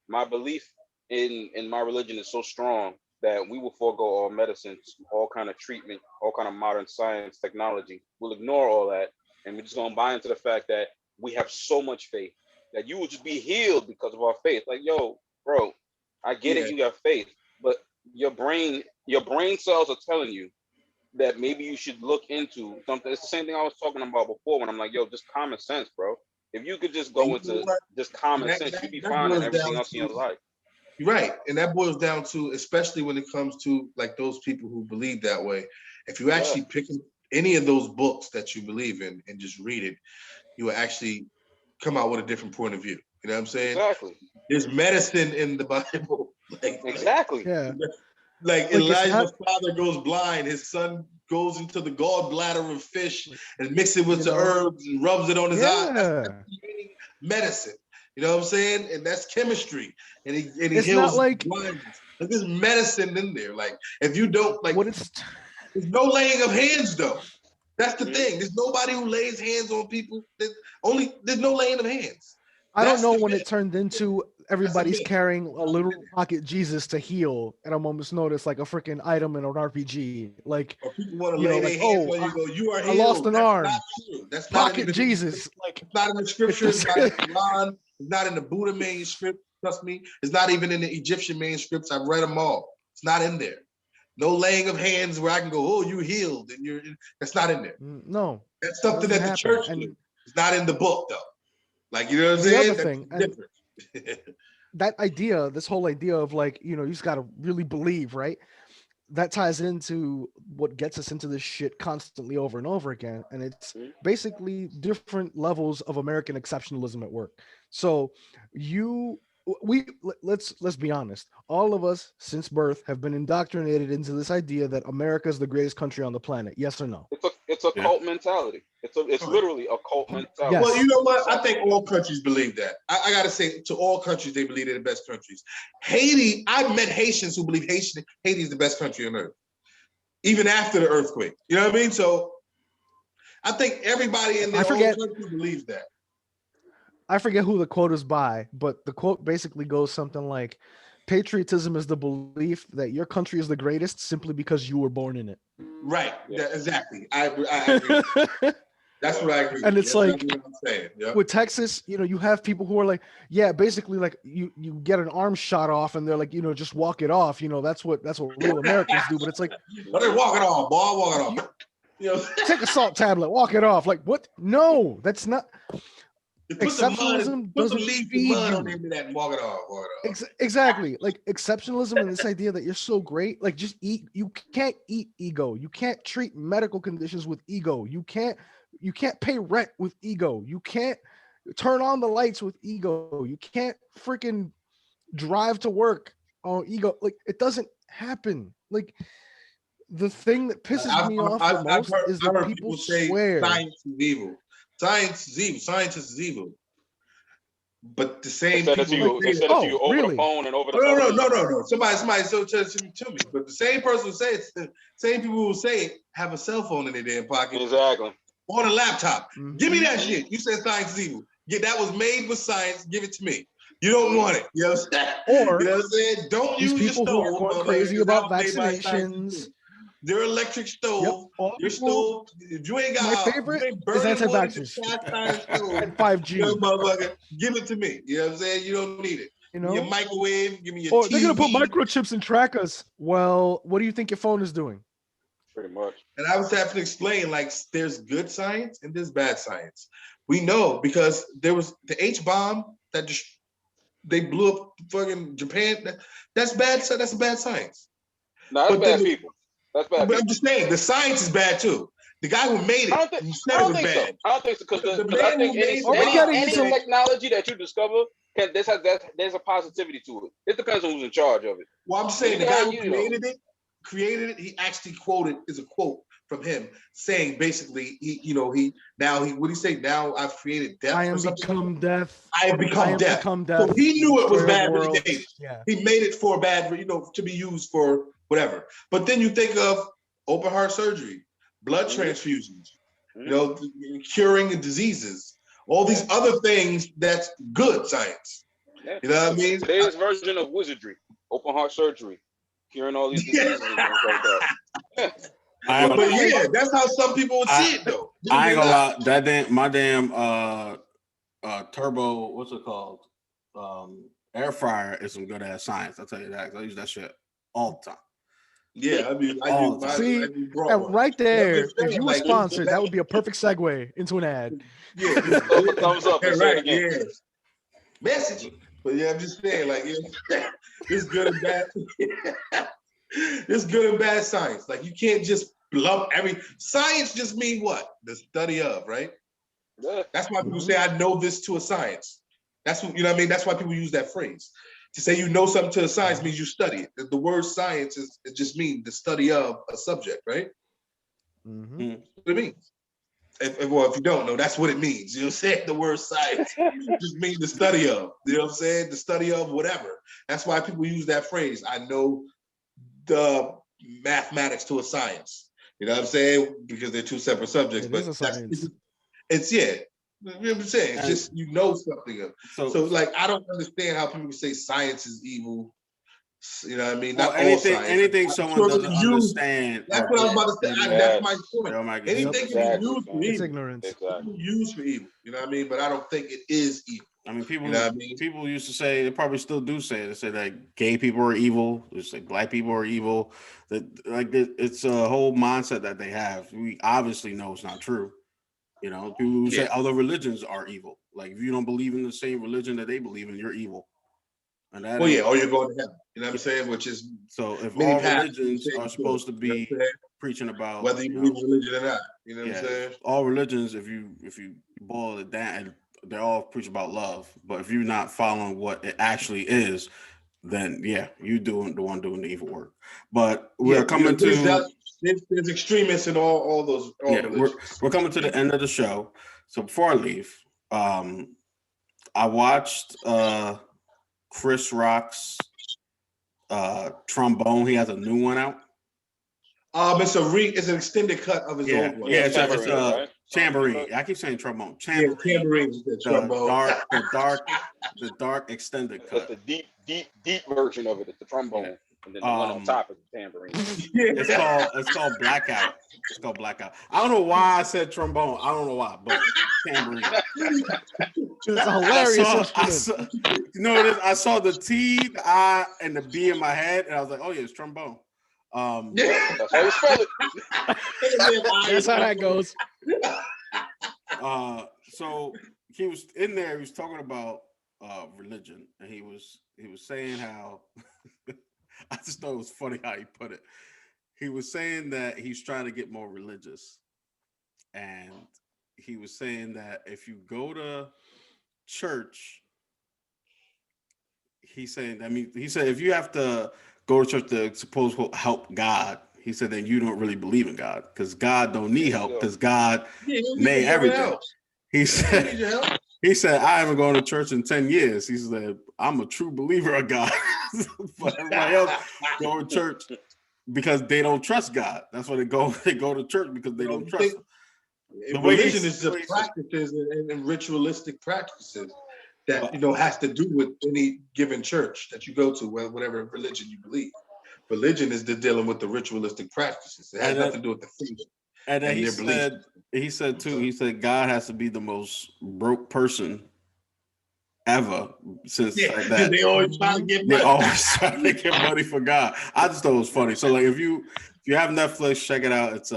my belief in my religion is so strong that we will forego all medicines, all kind of treatment, all kind of modern science, technology. We'll ignore all that, and we're just gonna buy into the fact that we have so much faith that you will just be healed because of our faith. Like, yo, bro, I get it, you have faith, but your brain cells are telling you that maybe you should look into something. It's the same thing I was talking about before when I'm like, yo, just common sense, bro. If you could just go into just common sense, you'd be fine in everything else in your life. Right. And that boils down to, especially when it comes to like those people who believe that way, if you actually pick any of those books that you believe in and just read it, you will actually come out with a different point of view. You know what I'm saying? Exactly. There's medicine in the Bible. Exactly. Yeah. Like Elijah's father goes blind, his son goes into the gallbladder of fish and mixes it with the herbs and rubs it on his eye. That's medicine. You know what I'm saying? And that's chemistry. And he it's heals not like blindness. There's medicine in there. Like, if you don't like, there's no laying of hands though. That's the thing. There's nobody who lays hands on people. There's no laying of hands. I don't know when it turned into everybody's carrying a little pocket Jesus to heal at a moment's notice, like a freaking item in an RPG. Like, or people want to lay their hands on you. Go, you are healed. I lost an arm. Not true. That's pocket not Jesus. Like, it's not in the scriptures. It's not in the Quran. It's not in the Buddha manuscript. Trust me. It's not even in the Egyptian manuscripts. I've read them all. It's not in there. No laying of hands where I can go, oh, you healed, and you're. That's not in there. No, that's something that the church do. It's not in the book though. Like, you know what I'm saying? Other thing, different. That idea, this whole idea of like, you just got to really believe, right? That ties into what gets us into this shit constantly over and over again, and it's basically different levels of American exceptionalism at work. So let's be honest, all of us since birth have been indoctrinated into this idea that America is the greatest country on the planet. Yes or no? It's a cult mentality. It's literally a cult mentality. Yes. Well, you know what? I think all countries believe that. I gotta say, to all countries, they believe they're the best countries. Haiti, I've met Haitians who believe Haiti is the best country on earth, even after the earthquake. You know what I mean? So I think everybody in their own country believes that. I forget who the quote is by, but the quote basically goes something like, patriotism is the belief that your country is the greatest simply because you were born in it. Right. Yeah. Exactly. I agree. That's what I agree. And it's what I'm saying. Yep. With Texas, you have people who are like, yeah, basically like you get an arm shot off and they're like, just walk it off. That's what real Americans do. But it's like, but they walk it off, boy, walk it off. Take a salt tablet, walk it off. Like, what? No, that's not. Exceptionalism doesn't feed you. That walk it off. Exactly. Like exceptionalism and this idea that you're so great, like just eat. You can't eat ego. You can't treat medical conditions with ego. You can't pay rent with ego. You can't turn on the lights with ego. You can't freaking drive to work on ego. Like it doesn't happen. Like the thing that pisses me off the most is that people swear science is evil. Science is evil. Scientists is evil. But the same people say that to you over really? The phone and over the no. Somebody so says to me. But the same person who say it, the same people who say it have a cell phone in their damn pocket. Exactly. On a laptop. Mm-hmm. Give me that shit. You said science is evil. Yeah, that was made with science. Give it to me. You don't want it. You know what I'm saying? Or you know what I'm saying? Don't use your stove. Who are going crazy about vaccinations. Their electric stove, your stove. You ain't got my favorite is anti-vaxxers and 5G. Motherfucker, give it to me. You know what I'm saying? You don't need it. Your microwave. Give me your. TV. They're gonna put microchips and track us. Well, what do you think your phone is doing? Pretty much. And I was having to explain, like, there's good science and there's bad science. We know because there was the H bomb that just they blew up fucking Japan. That's bad. That's bad science. No, that's bad people. That's bad. But I'm just saying, the science is bad too. The guy who made it, I don't think so. I don't think so because I think any technology that you discover there's a positivity to it. It depends on who's in charge of it. Well, I'm just saying the guy who created it. He actually quoted is a quote from him saying basically what did he say? Now I've created death. I am become death. I have become death. So he knew it was bad when he made it. Yeah. He made it for bad, to be used for whatever. But then you think of open heart surgery, blood transfusions, curing diseases, all these other things. That's good science. Yeah. You know what I mean? Today's version of wizardry, open heart surgery, curing all these diseases and things like that. But yeah, that's how some people would see it though. I ain't gonna lie, that my damn turbo, what's it called? Air fryer is some good ass science. I'll tell you that. I use that shit all the time. Yeah, I mean, and right there, if you were sponsored, that would be a perfect segue into an ad. Yeah, thumbs up. Right, yeah. Message. But yeah, I'm just saying, like, it's good and bad. It's good and bad science. Like, you can't just lump science just mean what? The study of, right? Yeah. That's why people say, I know this to a science. That's what, you know what I mean? That's why people use that phrase. To say you know something to a science means you study it. The word science it just means the study of a subject, right? Mm-hmm. That's what it means. If you don't know, that's what it means. You know what I'm saying? The word science just means the study of. You know what I'm saying? The study of whatever. That's why people use that phrase. I know the mathematics to a science. You know what I'm saying? Because they're two separate subjects. It is a science. It's You know what I'm saying? It's just something of. So like I don't understand how people say science is evil. You know what I mean? Well, Not all science. anything someone doesn't understand. That's what I was about to say. That's my point. Anything can be used for evil. It's ignorance. Exactly. Used for evil. You know what I mean? But I don't think it is evil. I mean, people. You know what I mean? People used to say, they probably still do say it. They say that gay people are evil. They say black people are evil. That it's a whole mindset that they have. We obviously know it's not true. You know, people who say other religions are evil. Like if you don't believe in the same religion that they believe in, you're evil. And that or you're going to heaven. You know what I'm saying? Which is so. If all religions are supposed to be preaching about whether you believe in religion or not, you know what I'm saying? All religions, if you boil it down, they all preach about love. But if you're not following what it actually is, then you doing the evil work. But we're coming to there's extremists in all those religions. We're coming to the end of the show. So before I leave, I watched Chris Rock's Trombone. He has a new one out. It's an extended cut of his old one. Yeah, it's a tambourine. I keep saying trombone. Tambourine. The dark extended cut. That's the deep version of it. It's the trombone, and then the one on top is the tambourine. It's called Blackout. It's called Blackout. I don't know why I said trombone. I don't know why, but tambourine. It's hilarious. I saw the T, the I, and the B in my head, and I was like, "Oh yeah, it's trombone." That's how you spell it. That's how that goes. So he was in there. He was talking about religion, and he was saying how I just thought it was funny how he put it. He was saying that he's trying to get more religious, and he was saying that if you go to church, he said if you have to go to church to suppose help God, he said then you don't really believe in God because God don't need help because God made everything. He said I haven't gone to church in 10 years. He said I'm a true believer of God, but everybody else go to church because they don't trust God. That's why they go to church because they don't trust him. Religion is just practices and ritualistic practices that has to do with any given church that you go to, whatever religion you believe. Religion is dealing with the ritualistic practices. It has nothing to do with the faith. And then he said God has to be the most broke person ever since that. They always trying to get money. They always trying to get money for God. I just thought it was funny. So like if you have Netflix, check it out. It's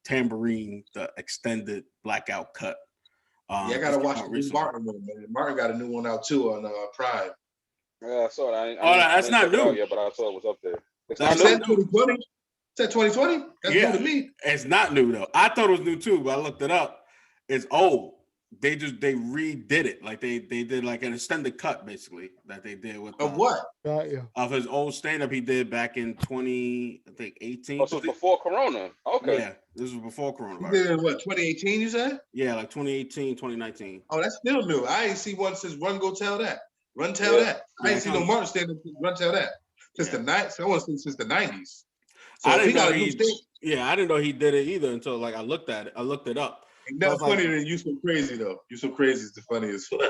Tambourine, the extended blackout cut. I gotta watch the Martin one, man. Martin got a new one out too on Prime. Yeah, I saw it. That's not new. Yeah, but I saw it was up there. It's not new. 2020. Is that 2020? That's new to me. It's not new though. I thought it was new too, but I looked it up. It's old. They redid it. Like they did like an extended cut basically that they did with of what? Of his old stand-up he did back in 2018. Oh, so it's before Corona. Okay. Yeah, this was before Corona. Did it, what, 2018 you said? Yeah, like 2018, 2019. Oh, that's still new. I ain't see one since Run Go Tell That. Run Tell That. I ain't seen no Martin stand-up Run Tell That. Since the 90s. I want to say since the 90s. So I didn't know he did it either until like I looked at it. I looked it up. Ain't nothing funnier than You So Crazy though. You So Crazy is the funniest one.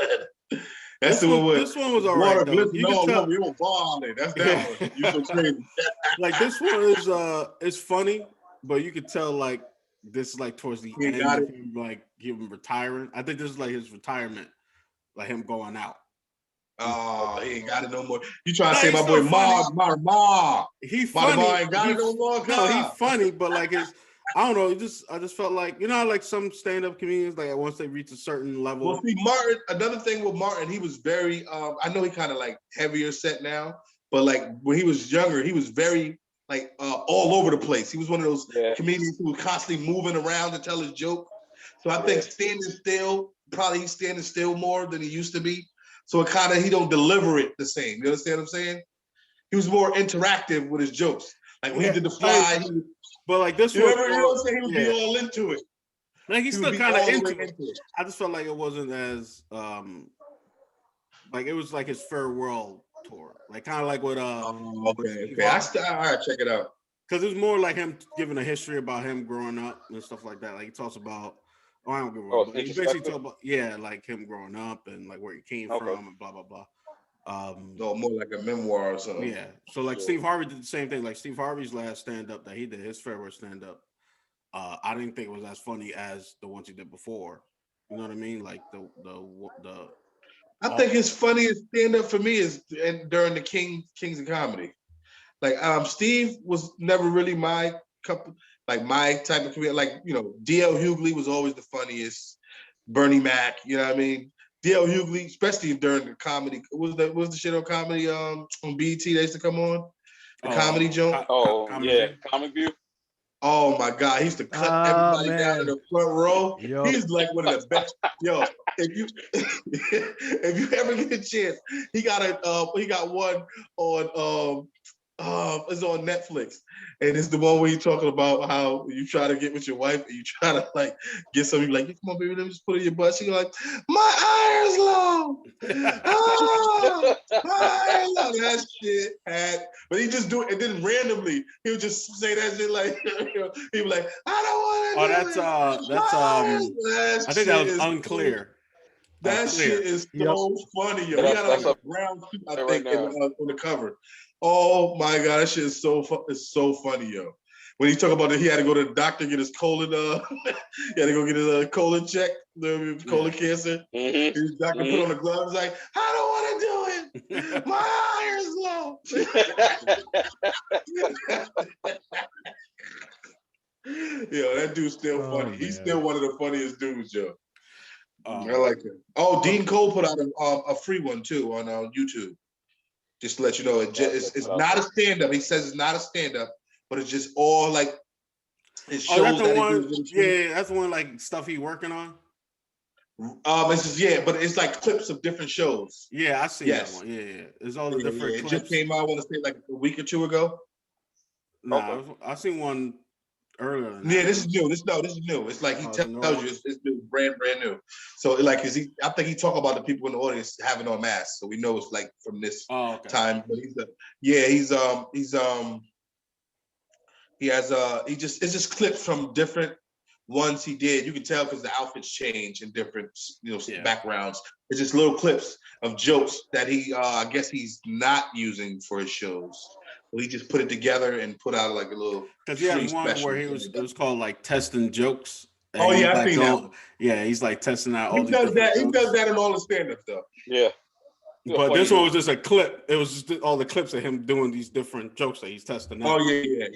That's the one. This one was alright. You can tell we don't fall on it. That's that one. You So Crazy. Like this one is funny, but you could tell like this is like towards the end of him, like him retiring. I think this is like his retirement, like him going out. Oh, he ain't got it no more. You trying to say my boy Ma? He funny. Ma ain't got it no more. No, he's funny, but like I don't know. I just felt like like some stand-up comedians, like once they reach a certain level. Well, see, Martin. Another thing with Martin, he was very. I know he kind of like heavier set now, but like when he was younger, he was very like all over the place. He was one of those comedians who was constantly moving around to tell his joke. So I think standing still, probably he's standing still more than he used to be. So it kind of he don't deliver it the same. You understand what I'm saying? He was more interactive with his jokes. Like when he did the fly. But like this one, you know what I'm saying? He would be all into it. Like he's still kind of into it. I just felt like it wasn't as like it was like his farewell tour, like kind of like what okay. I check it out because it's more like him giving a history about him growing up and stuff like that. Like he talks about. I don't give a he basically talk about like him growing up and like where he came from and blah blah blah. No, more like a memoir or something. Yeah. So like Steve Harvey did the same thing. Like Steve Harvey's last stand-up that he did, his farewell stand-up. I didn't think it was as funny as the ones he did before. You know what I mean? Like the I think his funniest stand-up for me is during the Kings of Comedy. Like Steve was never really my my type of comedian. Like, you know, D.L. Hughley was always the funniest. Bernie Mac, you know what I mean? D.L. Hughley, especially during the comedy. What was the shit on comedy on BET that used to come on? The comedy joint? Comic View. Oh my God, he used to cut everybody down in the front row. Yep. He's like one of the best. Yo, if you if you ever get a chance, he got one on it's on Netflix, and it's the one where he's talking about how you try to get with your wife and you try to like get something like, come on, baby, let me just put it in your butt. She's like, my iron's low. My iron's low. That shit but he just do it, and then randomly he would just say that shit like, he was like, I don't want to. I think that was Unclear. That shit is so funny, yo. He got like a brown suit, I think, on the cover. Oh my God, that shit is it's so funny, yo. When he talk about it, he had to go to the doctor, get his colon, he had to go get his colon checked, colon cancer. Mm-hmm. His doctor put on the gloves, like, I don't want to do it. My iron's low. Yo, that dude's still funny. Man. He's still one of the funniest dudes, yo. I like him. Oh, Dean Cole put out a free one too on YouTube. Just to let you know, it's not a stand-up. He says it's not a stand-up, but it's just all like it shows that's the one. Yeah, that's the one like stuff he working on. It's just, but it's like clips of different shows. Yeah, I see that one. Yeah. It's all the different clips. It just came out, I want to say like a week or two ago. Nah, I seen one earlier. This is new. This is new. It's like he tells you it's new, brand new. So like, I think he talk about the people in the audience having on masks, so we know it's like from this time. But it's just clips from different ones he did. You can tell because the outfits change in different backgrounds. It's just little clips of jokes that he I guess he's not using for his shows. He just put it together and put out like a little. Because he had one where it was called like testing jokes. Oh yeah, I seen that. Yeah, he's like testing out all these. He does that in all the stand-up stuff. Yeah. But this one was just a clip. It was just all the clips of him doing these different jokes that he's testing out. Oh yeah.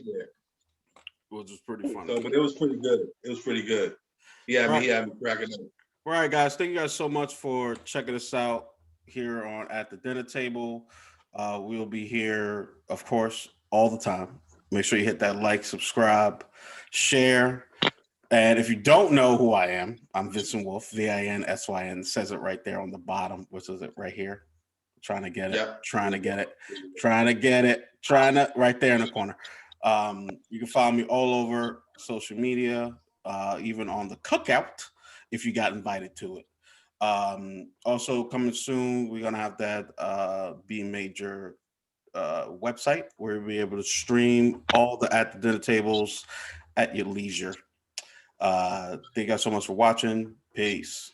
Which was pretty funny. So, but it was pretty good. Yeah, he had me cracking up. All right, guys. Thank you guys so much for checking us out here on At the Dinner Table. We'll be here, of course, all the time. Make sure you hit that like, subscribe, share. And if you don't know who I am, I'm Vincent Wolf, VINSYN. Says it right there on the bottom, which is it right here. Trying to get it. Yep. Trying to get it. Right there in the corner. You can follow me all over social media, even on the Cookout if you got invited to it. Also coming soon, we're gonna have that Be Major website where you'll be able to stream all the At the Dinner Tables at your leisure. Thank you guys so much for watching. Peace.